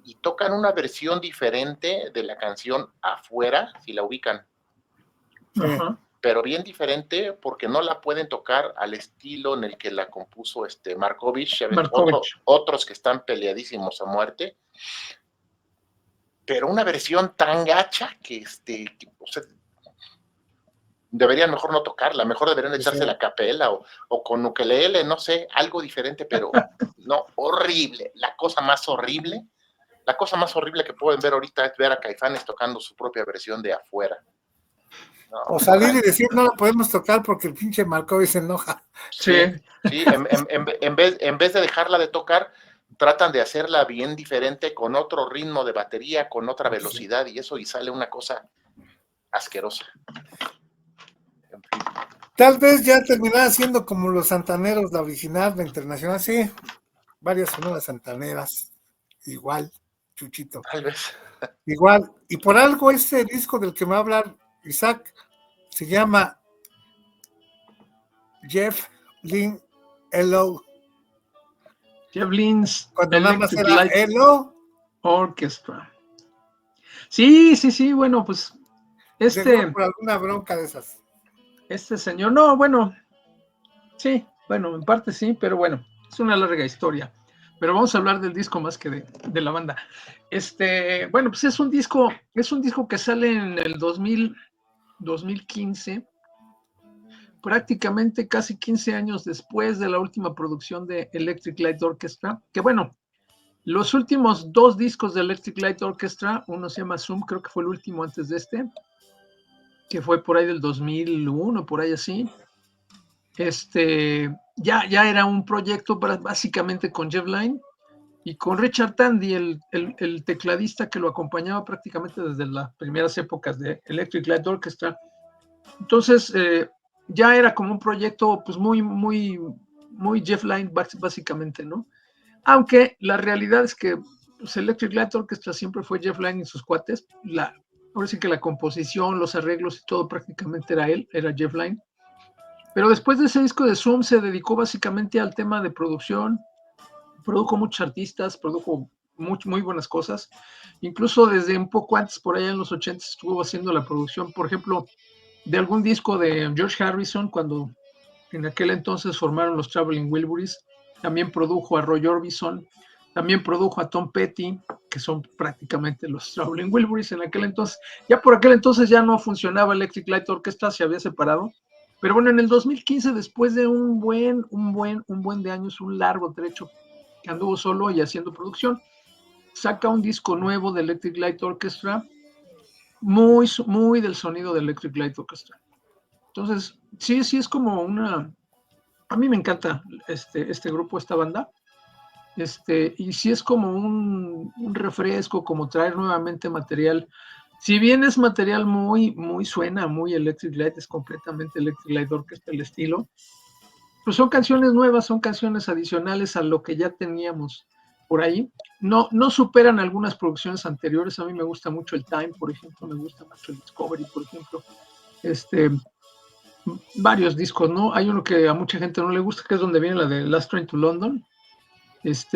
Speaker 3: Y tocan una versión diferente de la canción Afuera, si la ubican.
Speaker 2: Ajá.
Speaker 3: Pero bien diferente porque no la pueden tocar al estilo en el que la compuso Markovich. Otros que están peleadísimos a muerte. Pero una versión tan gacha que o sea, deberían mejor no tocarla, mejor deberían echarse la capela o con ukelele, no sé, algo diferente, pero no, horrible. La cosa más horrible que pueden ver ahorita es ver a Caifanes tocando su propia versión de Afuera. No,
Speaker 1: o salir y decir, no la podemos tocar porque el pinche Markovich se enoja.
Speaker 3: Sí, en vez de dejarla de tocar, tratan de hacerla bien diferente, con otro ritmo de batería, con otra velocidad y eso, y sale una cosa asquerosa. En fin.
Speaker 1: Tal vez ya terminará siendo como los santaneros, la original, la internacional, sí. Varias sonoras santaneras, igual, Chuchito.
Speaker 3: Tal vez.
Speaker 1: Igual, y por algo este disco del que me va a hablar Isaac se llama Jeff Lynne Hello.
Speaker 2: Jeff Lynne's
Speaker 1: Cuando nada más era
Speaker 2: Light
Speaker 1: Hello
Speaker 2: Orchestra. Sí, bueno, pues
Speaker 1: por alguna bronca de esas.
Speaker 2: Este señor, no, bueno, sí, bueno, en parte sí, pero bueno, es una larga historia. Pero vamos a hablar del disco más que de la banda. Bueno, pues es un disco que sale en el 2015, prácticamente casi 15 años después de la última producción de Electric Light Orchestra, que bueno, los últimos 2 discos de Electric Light Orchestra, uno se llama Zoom, creo que fue el último antes de que fue por ahí del 2001, por ahí así. Ya era un proyecto básicamente con Jeff Lynne y con Richard Tandy, el tecladista que lo acompañaba prácticamente desde las primeras épocas de Electric Light Orchestra. Entonces, ya era como un proyecto pues muy Jeff Lynne básicamente, ¿no? Aunque la realidad es que pues, Electric Light Orchestra siempre fue Jeff Lynne y sus cuates. Ahora sí que la composición, los arreglos y todo prácticamente era Jeff Lynne. Pero después de ese disco de Zoom se dedicó básicamente al tema de producción, produjo muchos artistas, produjo muy buenas cosas, incluso desde un poco antes, por allá en los 80 estuvo haciendo la producción, por ejemplo, de algún disco de George Harrison, cuando en aquel entonces formaron los Traveling Wilburys, también produjo a Roy Orbison, también produjo a Tom Petty, que son prácticamente los Traveling Wilburys en aquel entonces. Ya por aquel entonces ya no funcionaba Electric Light Orchestra, se había separado. Pero bueno, en el 2015, después de un buen de años, un largo trecho que anduvo solo y haciendo producción, saca un disco nuevo de Electric Light Orchestra, muy del sonido de Electric Light Orchestra. Entonces, sí es como una... A mí me encanta este grupo, esta banda. Y sí es como un refresco, como traer nuevamente material. Si bien es material muy suena, muy Electric Light, es completamente Electric Light Orchestra el estilo, pues son canciones nuevas, son canciones adicionales a lo que ya teníamos por ahí. No superan algunas producciones anteriores. A mí me gusta mucho el Time, por ejemplo, me gusta mucho el Discovery, por ejemplo. Varios discos, ¿no? Hay uno que a mucha gente no le gusta, que es donde viene la de Last Train to London,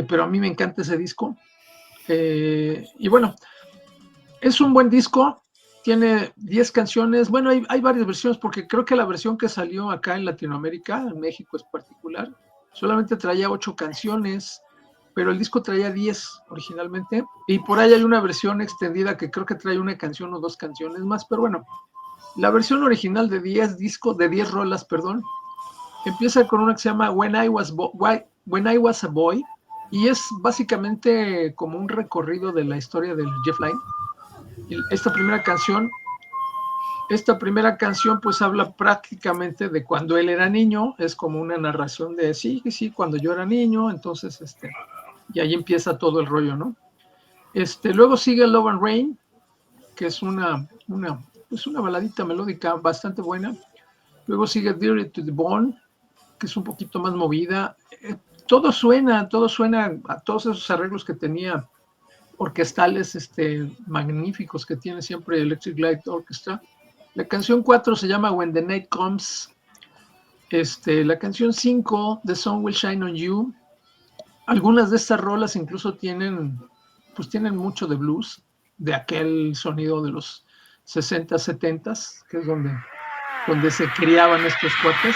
Speaker 2: pero a mí me encanta ese disco. Y bueno, es un buen disco, tiene 10 canciones. Bueno, hay varias versiones, porque creo que la versión que salió acá en Latinoamérica, en México es particular, solamente traía 8 canciones, pero el disco traía 10 originalmente, y por ahí hay una versión extendida que creo que trae una canción o 2 canciones más, pero bueno, la versión original de 10 rolas, perdón, empieza con una que se llama When I Was a Boy, y es básicamente como un recorrido de la historia del Jeff Lynne. Y esta primera canción pues habla prácticamente de cuando él era niño, es como una narración de sí, cuando yo era niño, entonces y ahí empieza todo el rollo, ¿no? Luego sigue Love and Rain, que es una baladita melódica bastante buena. Luego sigue Dirty to the Bone, que es un poquito más movida. Todo suena a todos esos arreglos que tenía orquestales magníficos que tiene siempre Electric Light Orchestra. La canción 4 se llama When the Night Comes. La canción 5, The Sun Will Shine on You. Algunas de estas rolas incluso tienen mucho de blues, de aquel sonido de los 60, 70, que es donde se criaban estos cuates.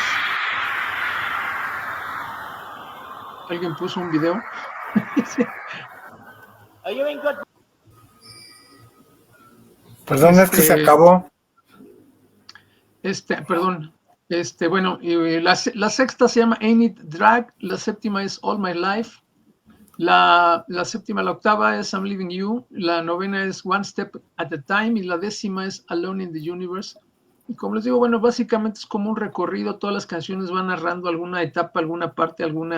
Speaker 2: Alguien puso un video.
Speaker 1: Perdón, es que se acabó.
Speaker 2: Perdón. Bueno, la sexta se llama Ain't It Drag, la séptima es All My Life, la octava es I'm Leaving You, la novena es One Step at a Time y la 10ª es Alone in the Universe. Y como les digo, bueno, básicamente es como un recorrido, todas las canciones van narrando alguna etapa, alguna parte, algún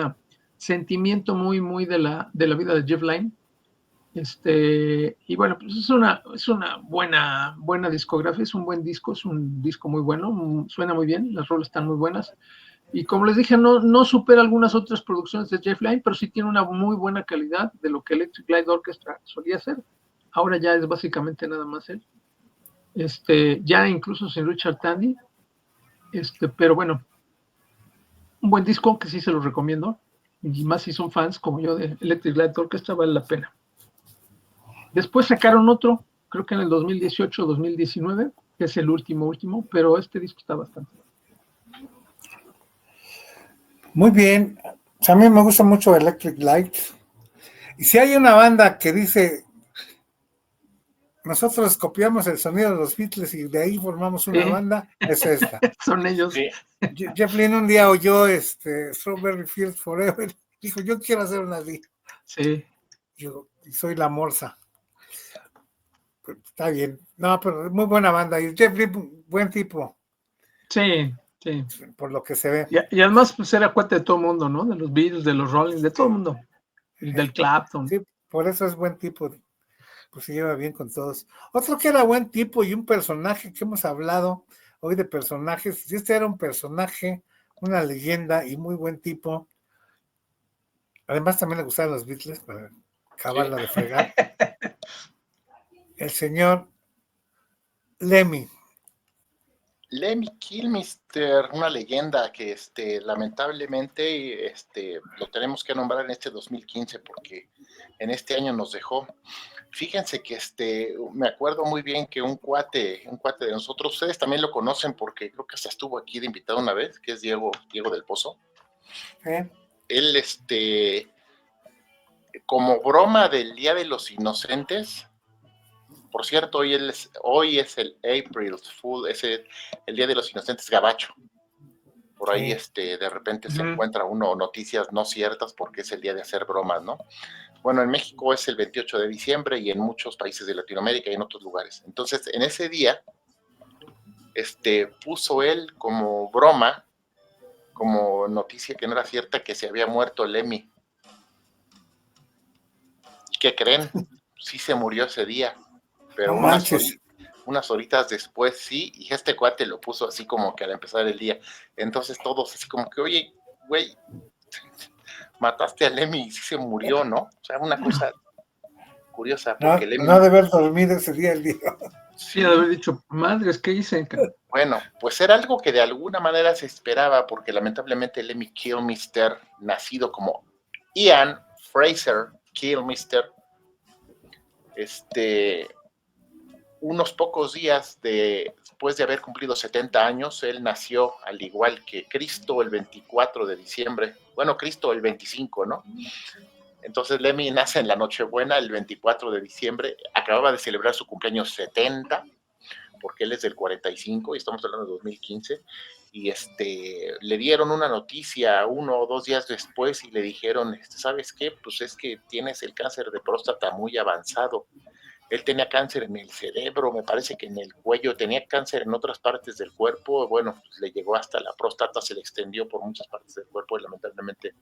Speaker 2: sentimiento muy de la vida de Jeff Lynne. Y bueno, pues es una buena discografía, es un buen disco, es un disco muy bueno, suena muy bien, las rolas están muy buenas. Y como les dije, no supera algunas otras producciones de Jeff Lynne, pero sí tiene una muy buena calidad de lo que Electric Light Orchestra solía hacer. Ahora ya es básicamente nada más él. Ya incluso sin Richard Tandy. Pero bueno, un buen disco que sí se los recomiendo. Y más si son fans como yo de Electric Light Orchestra, vale la pena. Después sacaron otro, creo que en el 2018 o 2019, que es el último, pero este disco está bastante bien.
Speaker 1: Muy bien. A mí me gusta mucho Electric Light. Y si hay una banda que dice, nosotros copiamos el sonido de los Beatles y de ahí formamos una banda, es esta.
Speaker 2: Son ellos.
Speaker 3: Sí.
Speaker 1: Jeff Lynne un día oyó Strawberry Fields Forever, dijo, yo quiero hacer una así.
Speaker 2: Sí.
Speaker 1: Yo soy la morsa. Está bien. No, pero muy buena banda. Y Jeff Lynne, buen tipo.
Speaker 2: Sí.
Speaker 1: Por lo que se ve.
Speaker 2: Y además, pues era cuate de todo el mundo, ¿no? De los Beatles, de los Rollins, de todo el mundo. Y del Clapton.
Speaker 1: Sí, por eso es buen tipo. Pues se lleva bien con todos. Otro que era buen tipo y un personaje que hemos hablado hoy de personajes. Este era un personaje, una leyenda y muy buen tipo. Además, también le gustaban los Beatles para acabarla de fregar. El señor Lemmy
Speaker 3: Kilmister, una leyenda que lamentablemente lo tenemos que nombrar en este 2015 porque en este año nos dejó. Fíjense que me acuerdo muy bien que un cuate de nosotros, ustedes también lo conocen porque creo que hasta estuvo aquí de invitado una vez, que es Diego del Pozo. Él como broma del Día de los Inocentes, por cierto, hoy es el April Fool, es el Día de los Inocentes Gabacho. Por ahí de repente se encuentra uno noticias no ciertas porque es el día de hacer bromas, ¿no? Bueno, en México es el 28 de diciembre y en muchos países de Latinoamérica y en otros lugares. Entonces, en ese día, puso él como broma, como noticia que no era cierta, que se había muerto Lemmy. ¿Y qué creen? Sí se murió ese día, pero
Speaker 1: No manches.
Speaker 3: unas horitas después sí, y este cuate lo puso así como que al empezar el día. Entonces todos así como que, oye, güey, mataste a Lemmy y sí se murió, ¿no? O sea, una cosa curiosa,
Speaker 1: No,
Speaker 3: porque Lemmy...
Speaker 1: no ha de haber dormido ese día el día.
Speaker 2: Sí, de haber dicho, madres, ¿qué hice?
Speaker 3: Bueno, pues era algo que de alguna manera se esperaba, porque lamentablemente Lemmy Kilmister, nacido como Ian Fraser Kilmister, unos pocos días después de haber cumplido 70 años, él nació al igual que Cristo el 24 de diciembre, bueno, Cristo el 25, ¿no? Entonces Lemmy nace en la Nochebuena el 24 de diciembre, acababa de celebrar su cumpleaños 70, porque él es del 45 y estamos hablando de 2015, y le dieron una noticia 1 o 2 días después y le dijeron, ¿sabes qué? Pues es que tienes el cáncer de próstata muy avanzado. Él tenía cáncer en el cerebro, me parece que en el cuello, tenía cáncer en otras partes del cuerpo, bueno, pues le llegó hasta la próstata, se le extendió por muchas partes del cuerpo y lamentablemente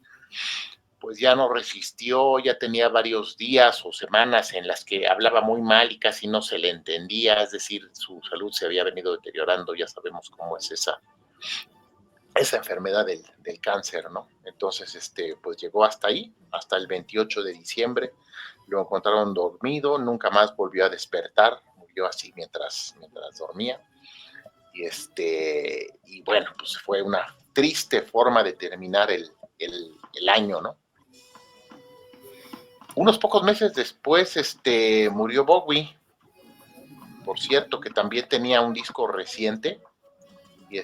Speaker 3: pues ya no resistió, ya tenía varios días o semanas en las que hablaba muy mal y casi no se le entendía, es decir, su salud se había venido deteriorando, ya sabemos cómo es esa enfermedad del cáncer, ¿no? Entonces, pues llegó hasta ahí, hasta el 28 de diciembre, lo encontraron dormido, nunca más volvió a despertar, murió así mientras dormía, y bueno, pues fue una triste forma de terminar el año, ¿no? Unos pocos meses después, murió Bowie, por cierto, que también tenía un disco reciente, y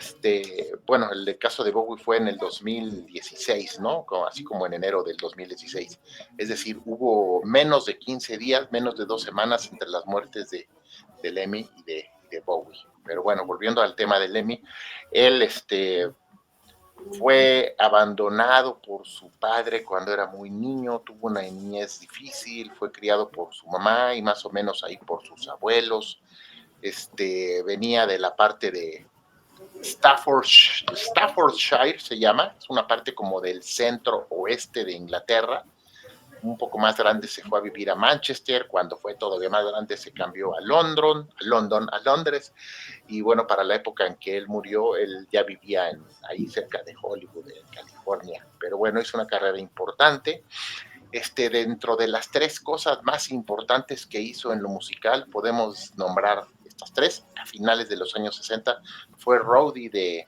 Speaker 3: bueno, el caso de Bowie fue en el 2016, ¿no? Así como en enero del 2016. Es decir, hubo menos de 15 días, menos de 2 semanas entre las muertes de Lemmy y de Bowie. Pero bueno, volviendo al tema de Lemmy, él, fue abandonado por su padre cuando era muy niño, tuvo una niñez difícil, fue criado por su mamá y más o menos ahí por sus abuelos. Venía de la parte de Staffordshire se llama, es una parte como del centro oeste de Inglaterra. Un poco más grande se fue a vivir a Manchester, cuando fue todavía más grande se cambió a Londres, y bueno, para la época en que él murió, él ya vivía ahí cerca de Hollywood, en California, pero bueno, hizo una carrera importante. Dentro de las 3 cosas más importantes que hizo en lo musical, podemos nombrar estas 3, a finales de los años 60, fue roadie de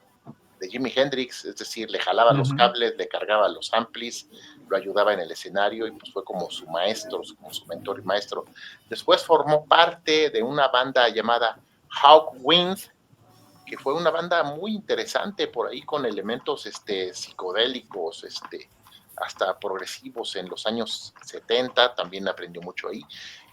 Speaker 3: Jimi Hendrix, es decir, le jalaba los cables, le cargaba los amplis, lo ayudaba en el escenario y pues fue como su maestro, como su mentor y maestro. Después formó parte de una banda llamada Hawkwind, que fue una banda muy interesante por ahí con elementos psicodélicos, hasta progresivos en los años 70, también aprendió mucho ahí.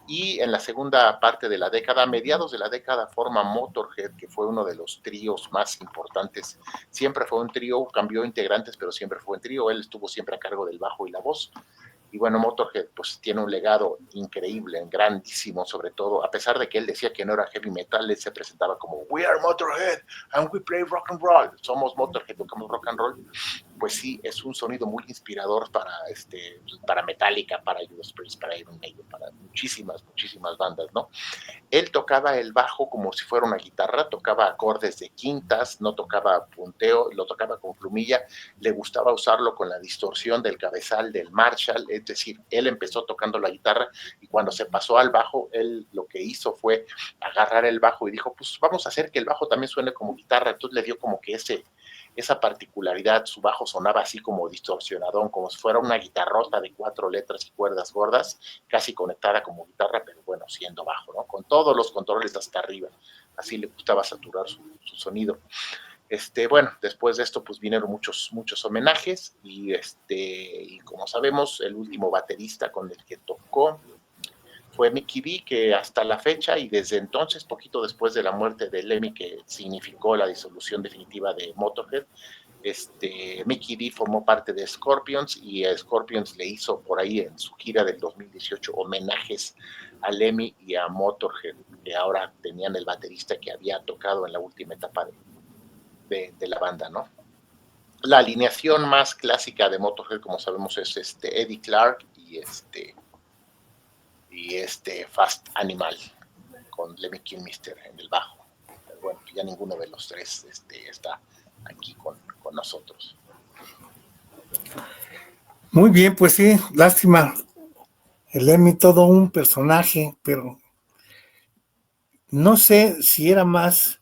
Speaker 3: Y en la segunda parte de la década, a mediados de la década, forma Motorhead, que fue uno de los tríos más importantes. Siempre fue un trío, cambió integrantes, pero siempre fue un trío. Él estuvo siempre a cargo del bajo y la voz. Y bueno, Motorhead pues tiene un legado increíble, grandísimo, sobre todo, a pesar de que él decía que no era heavy metal, él se presentaba como We are Motorhead and we play rock and roll. Somos Motorhead, tocamos rock and roll. Pues sí, es un sonido muy inspirador para Metallica, para Judas Priest, para Iron Maiden, para muchísimas bandas, ¿no? Él tocaba el bajo como si fuera una guitarra, tocaba acordes de quintas, no tocaba punteo, lo tocaba con plumilla, le gustaba usarlo con la distorsión del cabezal del Marshall, es decir, él empezó tocando la guitarra y cuando se pasó al bajo, él lo que hizo fue agarrar el bajo y dijo, pues vamos a hacer que el bajo también suene como guitarra, entonces le dio como que esa particularidad, su bajo sonaba así como distorsionadón, como si fuera una guitarrota de 4 letras y cuerdas gordas, casi conectada como guitarra, pero bueno, siendo bajo, ¿no? Con todos los controles hasta arriba, así le gustaba saturar su sonido. Bueno, después de esto pues vinieron muchos homenajes y como sabemos el último baterista con el que tocó fue Mikkey Dee, que hasta la fecha y desde entonces, poquito después de la muerte de Lemmy, que significó la disolución definitiva de Motorhead, Mikkey Dee formó parte de Scorpions y Scorpions le hizo por ahí en su gira del 2018 homenajes a Lemmy y a Motorhead, que ahora tenían el baterista que había tocado en la última etapa de la banda, ¿no? La alineación más clásica de Motorhead, como sabemos, es Eddie Clark y Fast Animal con Lemmy Kilmister en el bajo. Pero bueno, ya ninguno de los tres está aquí con nosotros.
Speaker 1: Muy bien, pues sí, lástima. El Lemmy, todo un personaje, pero no sé si era más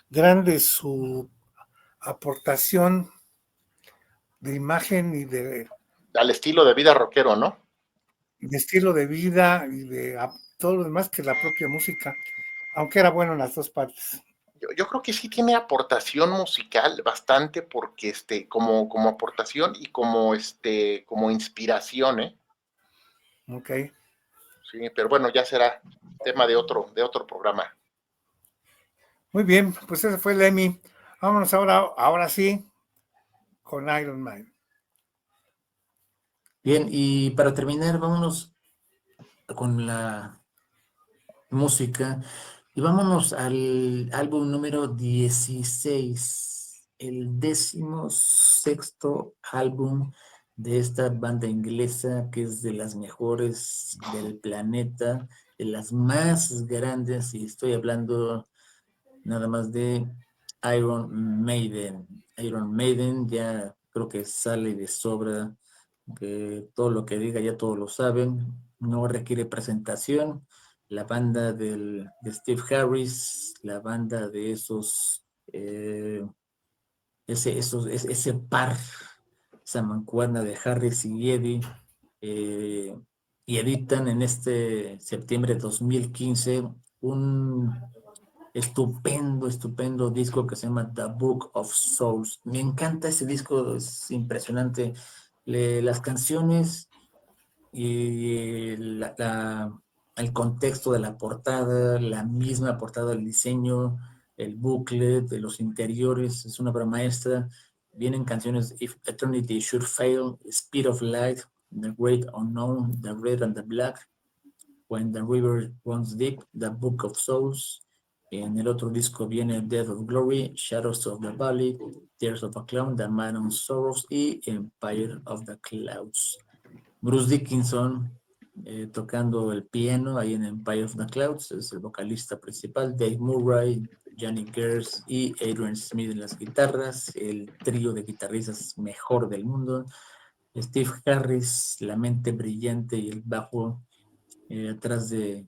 Speaker 1: grande su aportación de imagen y de
Speaker 3: Al estilo de vida rockero, ¿no?
Speaker 1: estilo de vida y de todo lo demás que la propia música, aunque era bueno en las dos partes.
Speaker 3: Yo creo que sí tiene aportación musical bastante porque como aportación y como inspiración, ¿eh?
Speaker 1: Ok.
Speaker 3: Sí, pero bueno, ya será tema de otro programa.
Speaker 1: Muy bien, pues ese fue Lemmy. Vámonos ahora sí, con Iron Man.
Speaker 6: Bien, y para terminar, vámonos con la música y vámonos al álbum número 16, el 16º álbum de esta banda inglesa que es de las mejores del planeta, de las más grandes, y estoy hablando nada más de Iron Maiden. Iron Maiden ya creo que sale de sobra, que todo lo que diga ya todos lo saben, no requiere presentación. La banda de Steve Harris, la banda de ese par, esa mancuerna de Harris y Eddie, y editan en este septiembre de 2015 un estupendo disco que se llama The Book of Souls. Me encanta ese disco, es impresionante. Las canciones y el contexto de la portada, la misma portada, el diseño, el booklet de los interiores, es una obra maestra. Vienen canciones If Eternity Should Fail, Speed of Light, The Great Unknown, The Red and the Black, When the River Runs Deep, The Book of Souls. En el otro disco viene Death of Glory, Shadows of the Valley, Tears of a Clown, The Man on Sorrows y Empire of the Clouds. Bruce Dickinson tocando el piano ahí en Empire of the Clouds, es el vocalista principal. Dave Murray, Johnny Gers y Adrian Smith en las guitarras, el trío de guitarristas mejor del mundo. Steve Harris, la mente brillante y el bajo atrás de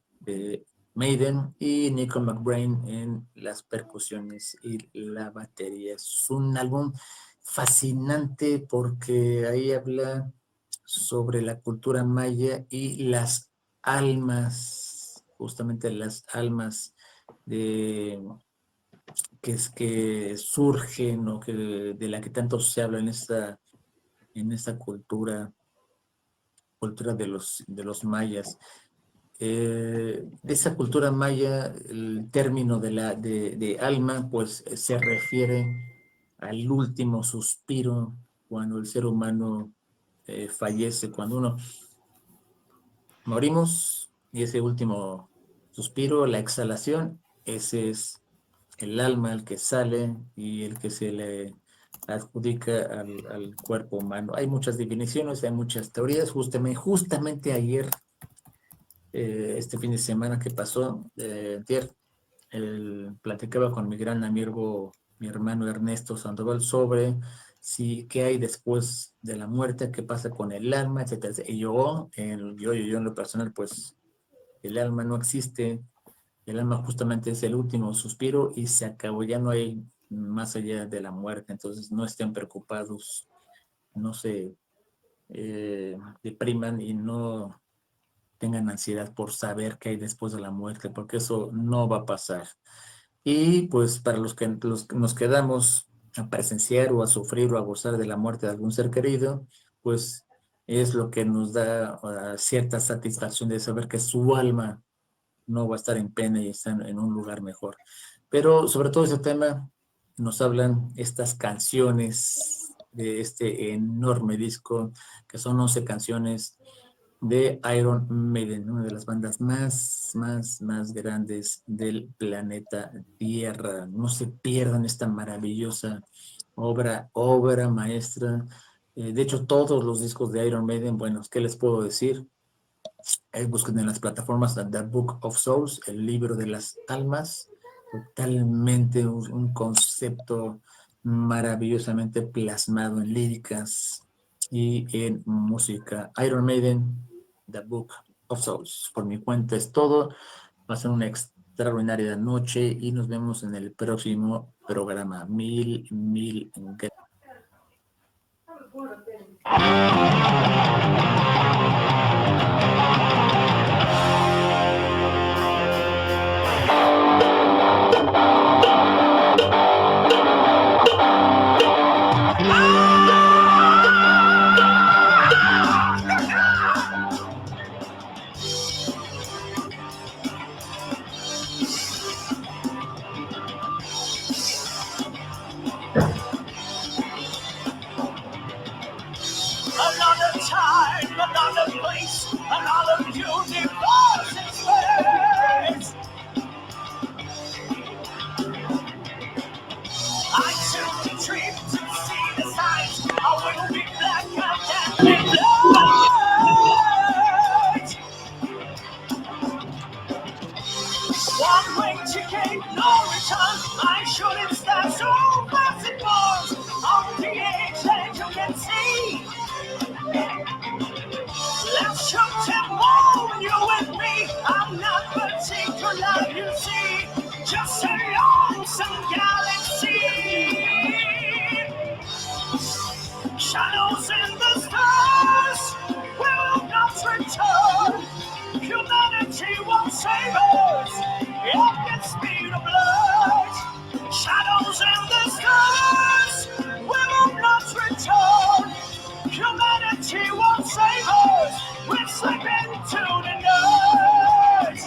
Speaker 6: Maiden, y Nico McBrain en las percusiones y la batería. Es un álbum fascinante porque ahí habla sobre la cultura maya y las almas, justamente las almas de que surgen o que de la que tanto se habla en esta cultura de los mayas. De esa cultura maya, el término de alma, pues se refiere al último suspiro cuando el ser humano fallece, cuando uno morimos, y ese último suspiro, la exhalación, ese es el alma, el que sale y el que se le adjudica al cuerpo humano. Hay muchas definiciones, hay muchas teorías. Justamente ayer, este fin de semana que pasó, ayer, platicaba con mi gran amigo, mi hermano Ernesto Sandoval, sobre qué hay después de la muerte, qué pasa con el alma, etcétera. Y yo en lo personal, pues el alma no existe. El alma justamente es el último suspiro y se acabó, ya no hay más allá de la muerte. Entonces no estén preocupados, no se depriman y no tengan ansiedad por saber qué hay después de la muerte, porque eso no va a pasar. Y pues para los que nos quedamos presenciar o a sufrir o a gozar de la muerte de algún ser querido, pues es lo que nos da cierta satisfacción de saber que su alma no va a estar en pena y está en un lugar mejor. Pero sobre todo ese tema nos hablan estas canciones de este enorme disco, que son 11 canciones de Iron Maiden, una de las bandas más grandes del planeta Tierra. No se pierdan esta maravillosa obra maestra. De hecho, todos los discos de Iron Maiden, bueno, ¿qué les puedo decir? Busquen en las plataformas The Book of Souls, el libro de las almas, totalmente un concepto maravillosamente plasmado en líricas y en música. Iron Maiden, The Book of Souls. Por mi cuenta es todo. Va a ser una extraordinaria noche y nos vemos en el próximo programa. Mil gracias.
Speaker 5: Another time, another place, another universe in space. I took a trip to see the sights. I will be black and midnight. One way ticket, no return. I shouldn't stand so fast it was. On the edge that you can see. Let's shoot and move, you and me. I'm not particular, you see. Just a lonesome galaxy. Shadows in the stars will not return. Humanity won't save us. It can speed of blood. Shadows in the stars will not return. Humanity won't save us. We're slipping to the night.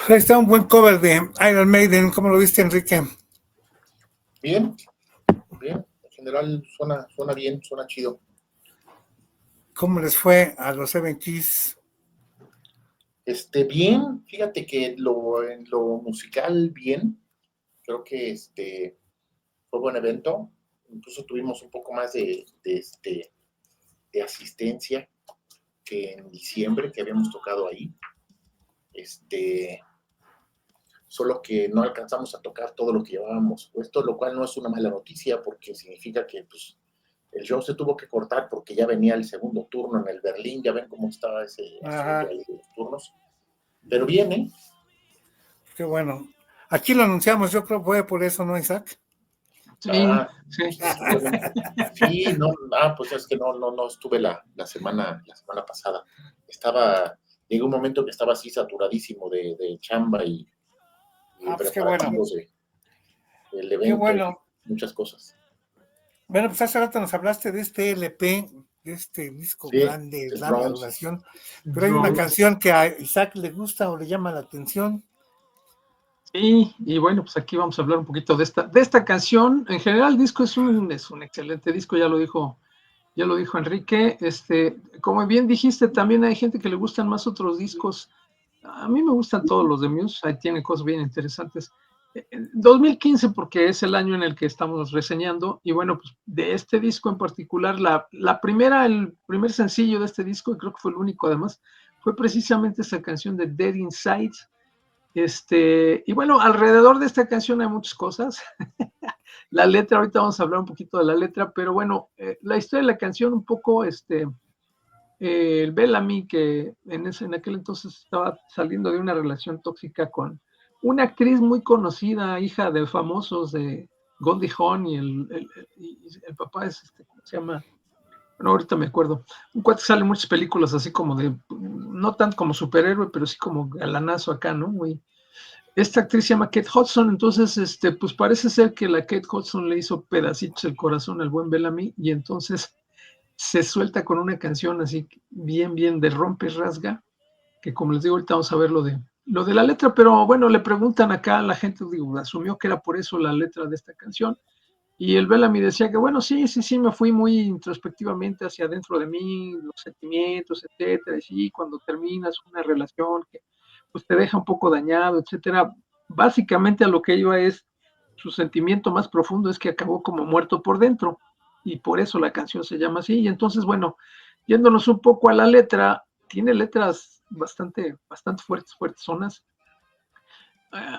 Speaker 1: Ahí está un buen cover de Iron Maiden. ¿Cómo lo viste, Enrique?
Speaker 3: Bien. En general suena bien, suena chido.
Speaker 1: ¿Cómo les fue a los Seven Keys?
Speaker 3: Bien, fíjate que en lo musical, bien. Creo que fue buen evento. Incluso tuvimos un poco más de asistencia que en diciembre, que habíamos tocado ahí. Solo que no alcanzamos a tocar todo lo que llevábamos puesto, lo cual no es una mala noticia, porque significa que pues, el show se tuvo que cortar porque ya venía el segundo turno en el Berlín. Ya ven cómo estaba ese asunto ahí de los turnos. Pero viene.
Speaker 1: Qué bueno. Aquí lo anunciamos, yo creo que fue por eso, ¿no, Isaac?
Speaker 2: Sí, sí.
Speaker 3: Sí, no, pues es que no estuve la semana pasada. Llegó un momento que estaba así saturadísimo de chamba y
Speaker 1: pues qué bueno.
Speaker 3: El evento,
Speaker 1: qué bueno.
Speaker 3: Muchas cosas.
Speaker 1: Bueno, pues hace rato nos hablaste de este LP, de este disco grande, larga duración, pero hay una canción que a Isaac le gusta o le llama la atención.
Speaker 2: Sí, y bueno, pues aquí vamos a hablar un poquito de esta canción. En general el disco es un excelente disco, ya lo dijo Enrique. Como bien dijiste, también hay gente que le gustan más otros discos. A mí me gustan todos los de Muse, ahí tienen cosas bien interesantes. 2015 porque es el año en el que estamos reseñando, y bueno, pues de este disco en particular, el primer sencillo de este disco, y creo que fue el único además, fue precisamente esta canción de Dead Inside. Y bueno, alrededor de esta canción hay muchas cosas. La letra, ahorita vamos a hablar un poquito de la letra, pero bueno, la historia de la canción un poco, el Bellamy, que en aquel entonces estaba saliendo de una relación tóxica con una actriz muy conocida, hija de famosos de Goldie Hawn, y el papá es, ¿cómo se llama? Bueno, ahorita me acuerdo. Un cuate que sale en muchas películas así como de no tan como superhéroe, pero sí como galanazo acá, ¿no? Esta actriz se llama Kate Hudson, entonces, pues parece ser que la Kate Hudson le hizo pedacitos el corazón al buen Bellamy, y entonces se suelta con una canción así bien, bien de rompe y rasga, que como les digo, ahorita vamos a ver lo de la letra, pero bueno, le preguntan acá a la gente, digo, asumió que era por eso la letra de esta canción, y el Bellamy decía que bueno, sí, me fui muy introspectivamente hacia adentro de mí, los sentimientos, etcétera, y sí, cuando terminas una relación que pues te deja un poco dañado, etcétera, básicamente a lo que iba es, su sentimiento más profundo es que acabó como muerto por dentro, y por eso la canción se llama así, y entonces bueno, yéndonos un poco a la letra, tiene letras bastante fuertes, zonas.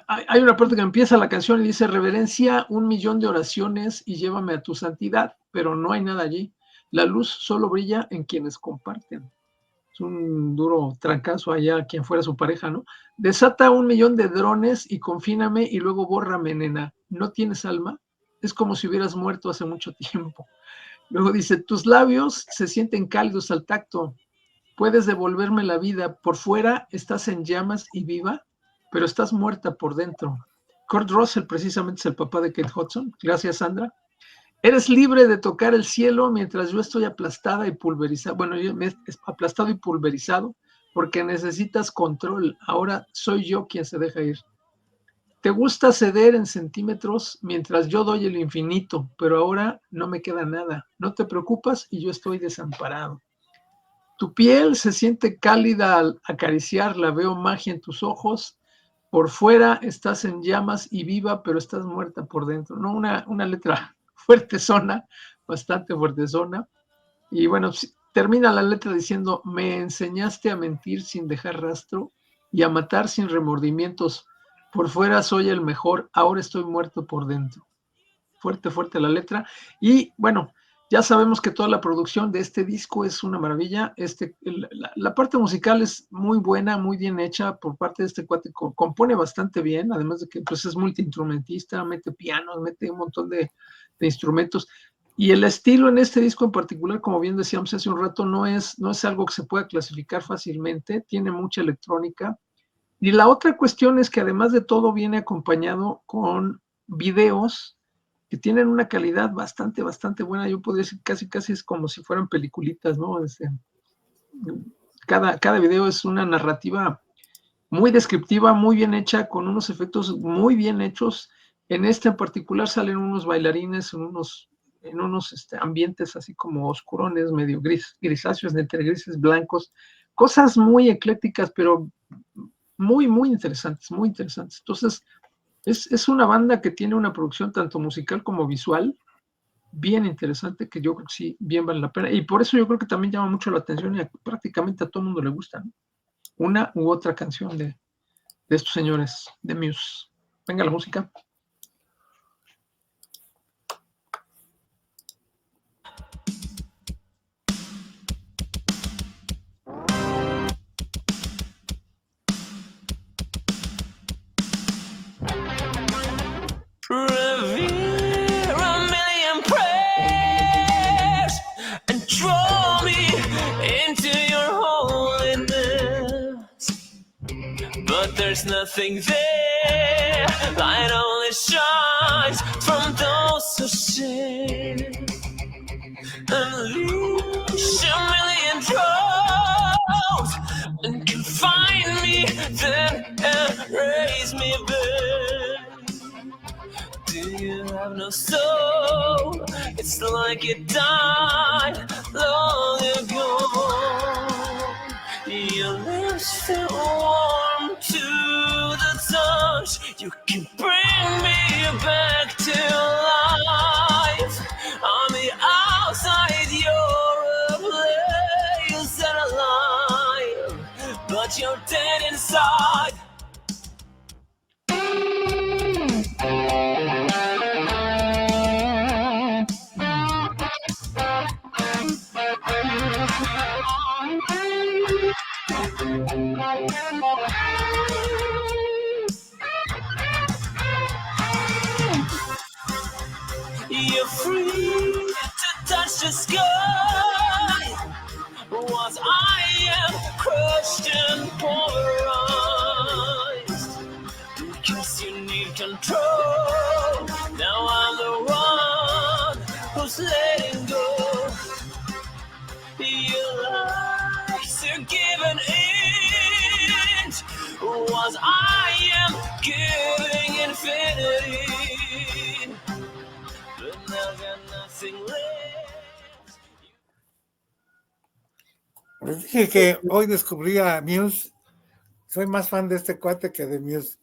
Speaker 2: Hay una parte que empieza la canción y dice: reverencia 1,000,000 de oraciones y llévame a tu santidad, pero no hay nada allí. La luz solo brilla en quienes comparten. Es un duro trancazo allá a quien fuera su pareja, ¿no? Desata 1,000,000 de drones y confíname y luego bórrame, nena. ¿No tienes alma? Es como si hubieras muerto hace mucho tiempo. Luego dice: tus labios se sienten cálidos al tacto. Puedes devolverme la vida. Por fuera estás en llamas y viva, pero estás muerta por dentro. Kurt Russell precisamente es el papá de Kate Hudson. Gracias, Sandra. Eres libre de tocar el cielo mientras yo estoy aplastada y pulverizada. Bueno, yo me aplastado y pulverizado porque necesitas control. Ahora soy yo quien se deja ir. Te gusta ceder en centímetros mientras yo doy el infinito, pero ahora no me queda nada. No te preocupas y yo estoy desamparado. Tu piel se siente cálida al acariciarla, veo magia en tus ojos. Por fuera estás en llamas y viva, pero estás muerta por dentro. ¿No? Una letra fuertezona, bastante fuertezona. Y bueno, termina la letra diciendo: me enseñaste a mentir sin dejar rastro y a matar sin remordimientos. Por fuera soy el mejor, ahora estoy muerto por dentro. Fuerte la letra. Y bueno, ya sabemos que toda la producción de este disco es una maravilla. La parte musical es muy buena, muy bien hecha por parte de este cuate. Compone bastante bien, además de que pues, es multiinstrumentista, mete pianos, mete un montón de instrumentos. Y el estilo en este disco en particular, como bien decíamos hace un rato, no es algo que se pueda clasificar fácilmente. Tiene mucha electrónica. Y la otra cuestión es que además de todo viene acompañado con videos que tienen una calidad bastante buena. Yo podría decir casi es como si fueran peliculitas, ¿no? Cada video es una narrativa muy descriptiva, muy bien hecha, con unos efectos muy bien hechos. En este en particular salen unos bailarines en unos ambientes así como oscurones, medio grisáceos, entre grises, blancos, cosas muy eclécticas, pero muy interesantes, muy interesantes. Entonces, es una banda que tiene una producción tanto musical como visual bien interesante, que yo creo que sí, bien vale la pena. Y por eso yo creo que también llama mucho la atención y prácticamente a todo el mundo le gusta, ¿no? Una u otra canción de estos señores de Muse. Venga la música.
Speaker 5: Revere a million prayers and draw me into your holiness. But there's nothing there, light only shines from those who sin. Unleash a million drones and confine me, then raise me back. Do you have no soul? It's like it died long ago. Your lips feel warm to the touch. You can bring me back to life. On the outside, you're a place and alive, but you're dead inside. You're free to touch the sky, once I am crushed an end. Was I am giving infinity, but now got nothing left.
Speaker 1: Les dije que hoy descubrí a Muse. Soy más fan de este cuate que de Muse.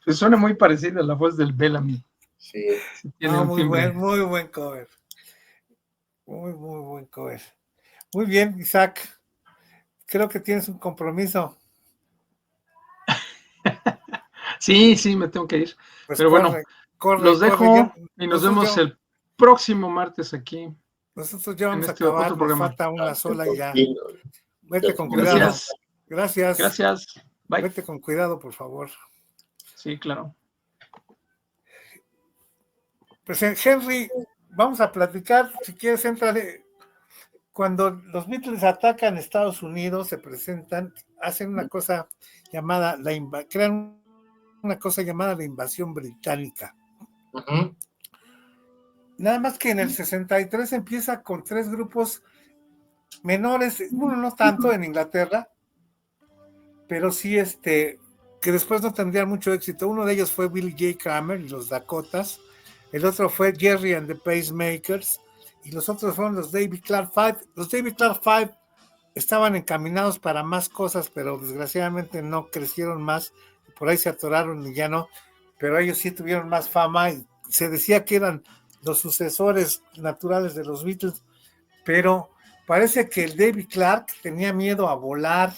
Speaker 2: Pues suena muy parecida a la voz del Bellamy.
Speaker 3: Sí.
Speaker 2: Sí, tiene
Speaker 1: No,
Speaker 2: un timbre.
Speaker 1: muy buen cover. Muy buen cover. Muy bien, Isaac. Creo que tienes un compromiso.
Speaker 2: Sí, me tengo que ir.
Speaker 1: Pues
Speaker 2: Pero bueno, los dejo
Speaker 1: ya.
Speaker 2: y nos
Speaker 1: Nosotros
Speaker 2: vemos
Speaker 1: ya-
Speaker 2: el próximo martes aquí.
Speaker 1: Nosotros ya vamos
Speaker 2: en
Speaker 1: a
Speaker 2: este
Speaker 1: acabar,
Speaker 2: otro
Speaker 1: nos
Speaker 2: programa.
Speaker 1: falta una sola y ya.
Speaker 3: Sí,
Speaker 1: Vete con cuidado.
Speaker 2: Gracias.
Speaker 1: Gracias.
Speaker 2: Bye.
Speaker 1: Vete con cuidado, por favor.
Speaker 2: Sí, claro.
Speaker 1: Pues Henry, vamos a platicar, si quieres, entra cuando los Beatles atacan Estados Unidos, se presentan, hacen una cosa llamada, crean una cosa llamada la invasión británica.
Speaker 3: Ujú.
Speaker 1: Nada más que en el 63 empieza con 3 grupos menores, uno no tanto en Inglaterra, pero sí que después no tendrían mucho éxito. Uno de ellos fue Billy J. Kramer y los Dakotas, el otro fue Jerry and the Pacemakers, y los otros fueron los David Clark Five. Los David Clark Five estaban encaminados para más cosas, pero desgraciadamente no crecieron más, por ahí se atoraron y ya no, pero ellos sí tuvieron más fama y se decía que eran los sucesores naturales de los Beatles, pero parece que el David Clark tenía miedo a volar,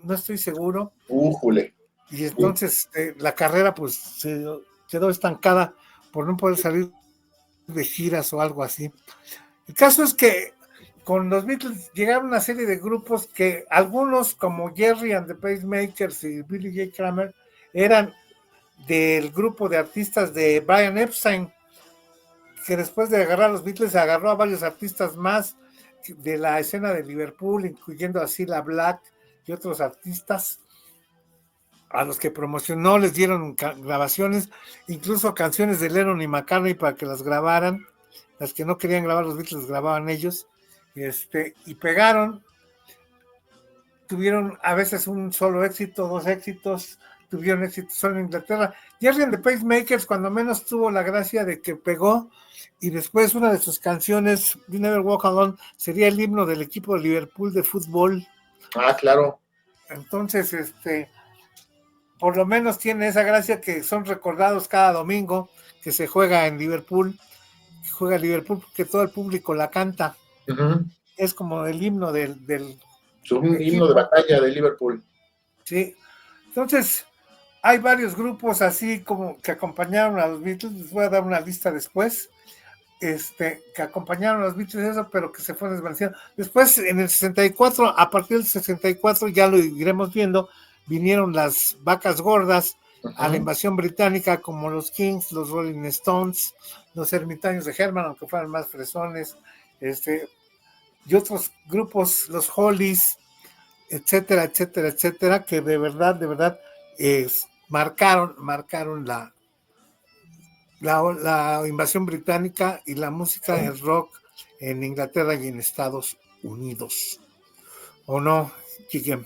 Speaker 1: no estoy seguro,
Speaker 3: Újule.
Speaker 1: y entonces la carrera pues se quedó estancada por no poder salir de giras o algo así. El caso es que con los Beatles llegaron una serie de grupos que algunos, como Jerry and the Pacemakers y Billy J. Kramer, eran del grupo de artistas de Brian Epstein, que después de agarrar a los Beatles agarró a varios artistas más de la escena de Liverpool, incluyendo a Cilla Black y otros artistas a los que promocionó, les dieron grabaciones, incluso canciones de Lennon y McCartney para que las grabaran. Las que no querían grabar los Beatles grababan ellos, y pegaron. Tuvieron a veces un solo éxito, 2 éxitos, tuvieron éxito solo en Inglaterra. Jerry and the Pacemakers cuando menos tuvo la gracia de que pegó, y después una de sus canciones, You Never Walk Alone, sería el himno del equipo de Liverpool de fútbol.
Speaker 3: Ah, claro.
Speaker 1: Entonces, por lo menos tiene esa gracia que son recordados cada domingo que se juega en Liverpool. Juega Liverpool porque todo el público la canta.
Speaker 3: Ujú.
Speaker 1: Es como el himno del
Speaker 3: Es un
Speaker 1: equipo.
Speaker 3: himno de batalla de Liverpool.
Speaker 1: Sí. Entonces, hay varios grupos así como que acompañaron a los Beatles. Les voy a dar una lista después. Que acompañaron a los Beatles, eso, pero que se fueron desvaneciendo. Después, en el 64, a partir del 64, ya lo iremos viendo, vinieron las vacas gordas a la invasión británica, como los Kings, los Rolling Stones, los Ermitaños de Herman, aunque fueran más fresones, y otros grupos, los Hollies, etcétera, etcétera, etcétera, que de verdad marcaron la invasión británica y la música, el rock en Inglaterra y en Estados Unidos. ¿O no, Quique?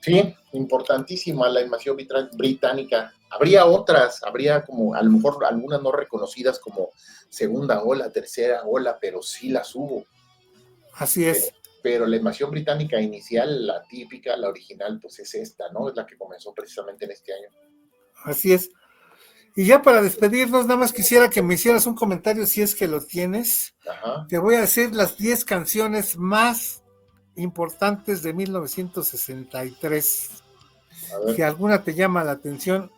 Speaker 3: Sí, importantísima la invasión británica. Habría otras, habría como a lo mejor algunas no reconocidas como segunda ola, tercera ola, pero sí las hubo.
Speaker 1: Así es.
Speaker 3: Pero la invasión británica inicial, la típica, la original, pues es esta, ¿no? Es la que comenzó precisamente en este año.
Speaker 1: Así es. Y ya para despedirnos, nada más quisiera que me hicieras un comentario si es que lo tienes.
Speaker 3: Ajá.
Speaker 1: Te voy a decir las 10 canciones más importantes de 1963.
Speaker 3: A ver.
Speaker 1: Si alguna te llama la atención.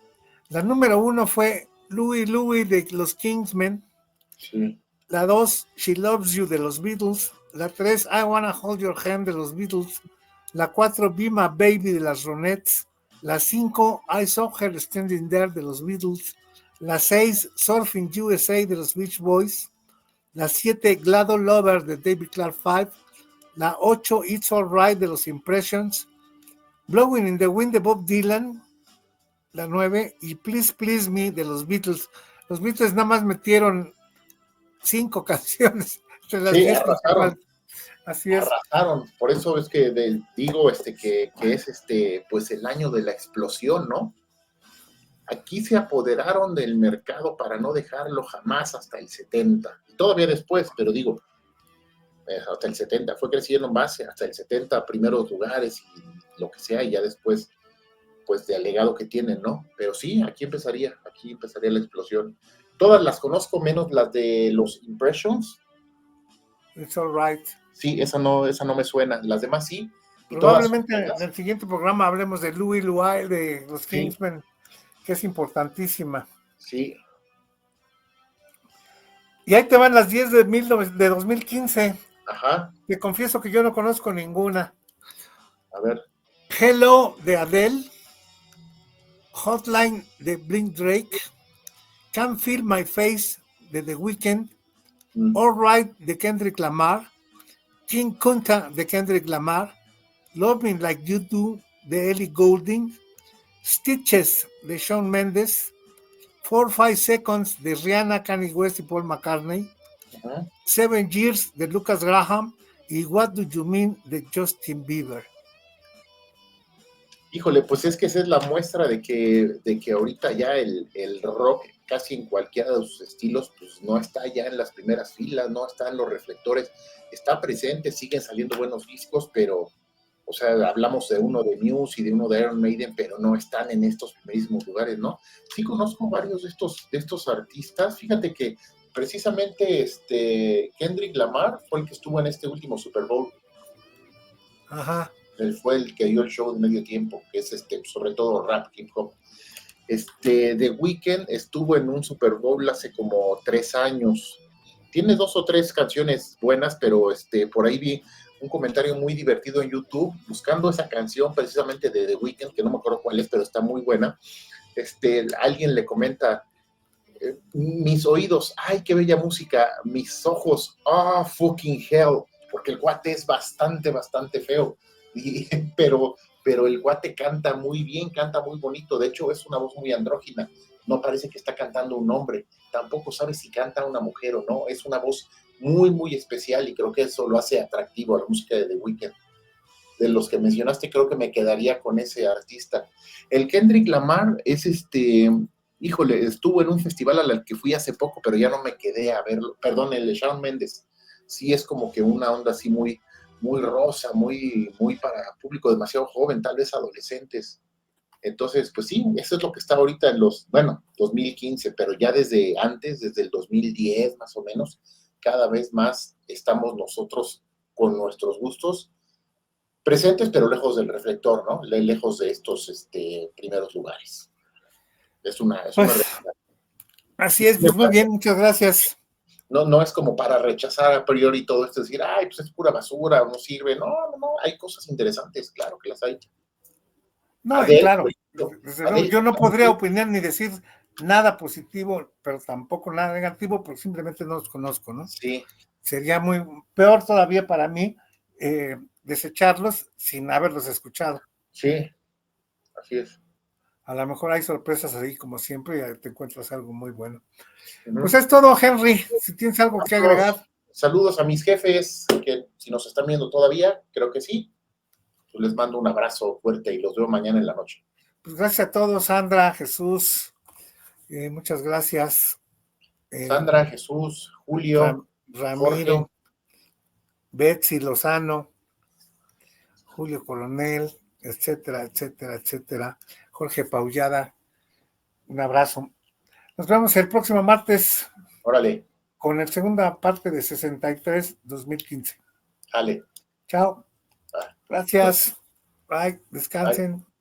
Speaker 1: La número 1 fue Louie Louie de los Kingsmen.
Speaker 3: Sí.
Speaker 1: La 2, She Loves You de los Beatles. La 3, I Wanna Hold Your Hand de los Beatles. La 4, Be My Baby de las Ronettes. La 5, I Saw Her Standing There de los Beatles. La 6, Surfing USA de los Beach Boys. La 7, Glad Lover de David Clark Five. La 8, It's Alright de los Impressions. Blowing in the Wind de Bob Dylan. La 9, y Please Please Me de los Beatles. Los Beatles nada más metieron 5 canciones entre las 10 principales. Así es.
Speaker 3: arrasaron. Por eso es que digo que es pues el año de la explosión, ¿no? Aquí se apoderaron del mercado para no dejarlo jamás hasta el 70. Y todavía después, pero digo, hasta el 70. Fue creciendo en base hasta el 70, primeros lugares y lo que sea, y ya después, pues de alegado que tienen, ¿no? Pero sí, aquí empezaría la explosión. Todas las conozco, menos las de los Impressions.
Speaker 1: It's all right.
Speaker 3: Sí, esa no me suena. Las demás sí. Y
Speaker 1: Probablemente
Speaker 3: todas
Speaker 1: en el siguiente programa hablemos de Louis Louis, de los
Speaker 3: Sí.
Speaker 1: Kingsmen, que es importantísima.
Speaker 3: sí.
Speaker 1: Y ahí te van las 10 de 2015.
Speaker 3: Ajá.
Speaker 1: Te confieso que yo no conozco ninguna.
Speaker 3: A ver.
Speaker 1: Hello de Adele, Hotline de Blink Drake, Can't Feel My Face de The Weeknd, All Right de Kendrick Lamar, King Kunta de Kendrick Lamar, Love Me Like You Do de Ellie Goulding, Stitches de Shawn Mendes, 4-5 Seconds de Rihanna, Kanye West y Paul McCartney,
Speaker 3: Ajá.
Speaker 1: 7 Years de Lucas Graham y What Do You Mean de Justin Bieber.
Speaker 3: Híjole, pues es que esa es la muestra de que ahorita ya el rock, casi en cualquiera de sus estilos, pues no está ya en las primeras filas, no está en los reflectores, está presente, siguen saliendo buenos discos, pero, o sea, hablamos de uno de Muse y de uno de Iron Maiden, pero no están en estos primerísimos lugares, ¿no? Sí conozco varios de estos artistas, fíjate que precisamente Kendrick Lamar fue el que estuvo en este último Super Bowl.
Speaker 1: Ajá.
Speaker 3: Él fue el que dio el show de medio tiempo, que es sobre todo rap, hip hop. The Weeknd estuvo en un Super Bowl hace como 3 años. Tiene 2 o 3 canciones buenas, pero por ahí vi un comentario muy divertido en YouTube, buscando esa canción precisamente de The Weeknd, que no me acuerdo cuál es, pero está muy buena. Alguien le comenta, mis oídos, ay, qué bella música, mis ojos, fucking hell, porque el guate es bastante feo. Pero el guate canta muy bien, canta muy bonito, de hecho es una voz muy andrógina, no parece que está cantando un hombre, tampoco sabe si canta una mujer o no, es una voz muy especial y creo que eso lo hace atractivo a la música de The Weeknd. De los que mencionaste, creo que me quedaría con ese artista. El Kendrick Lamar es híjole, estuvo en un festival al que fui hace poco, pero ya no me quedé a verlo, perdón, el de Shawn Mendes, sí es como que una onda así muy rosa, muy para público demasiado joven, tal vez adolescentes. Entonces, pues sí, eso es lo que está ahorita en 2015, pero ya desde antes, desde el 2010 más o menos, cada vez más estamos nosotros con nuestros gustos presentes, pero lejos del reflector, ¿no? Lejos de estos primeros lugares. Es una realidad.
Speaker 1: Así es, pues muy bien, muchas gracias.
Speaker 3: No es como para rechazar a priori todo esto, decir, ay, pues es pura basura, no sirve. No, hay cosas interesantes, claro que las hay.
Speaker 1: No,
Speaker 3: Adele,
Speaker 1: claro,
Speaker 3: Adele,
Speaker 1: yo no podría opinar ni decir nada positivo, pero tampoco nada negativo, porque simplemente no los conozco, ¿no?
Speaker 3: Sí.
Speaker 1: Sería muy peor todavía para mí desecharlos sin haberlos escuchado.
Speaker 3: Sí, así es.
Speaker 1: A lo mejor hay sorpresas ahí, como siempre, y te encuentras algo muy bueno.
Speaker 3: Uh-huh.
Speaker 1: Pues es todo, Henry. Si tienes algo que agregar.
Speaker 3: Saludos a mis jefes, que si nos están viendo todavía, creo que sí. Pues les mando un abrazo fuerte y los veo mañana en la noche.
Speaker 1: Pues gracias a todos, Sandra, Jesús. Muchas gracias.
Speaker 3: Sandra, Jesús, Julio,
Speaker 1: Ramiro,
Speaker 3: Jorge.
Speaker 1: Betsy Lozano, Julio Coronel, etcétera. Jorge Paullada, un abrazo. Nos vemos el próximo martes.
Speaker 3: Órale.
Speaker 1: Con la segunda parte de 63-2015.
Speaker 3: Dale.
Speaker 1: Chao. Gracias. Bye. Descansen. Bye.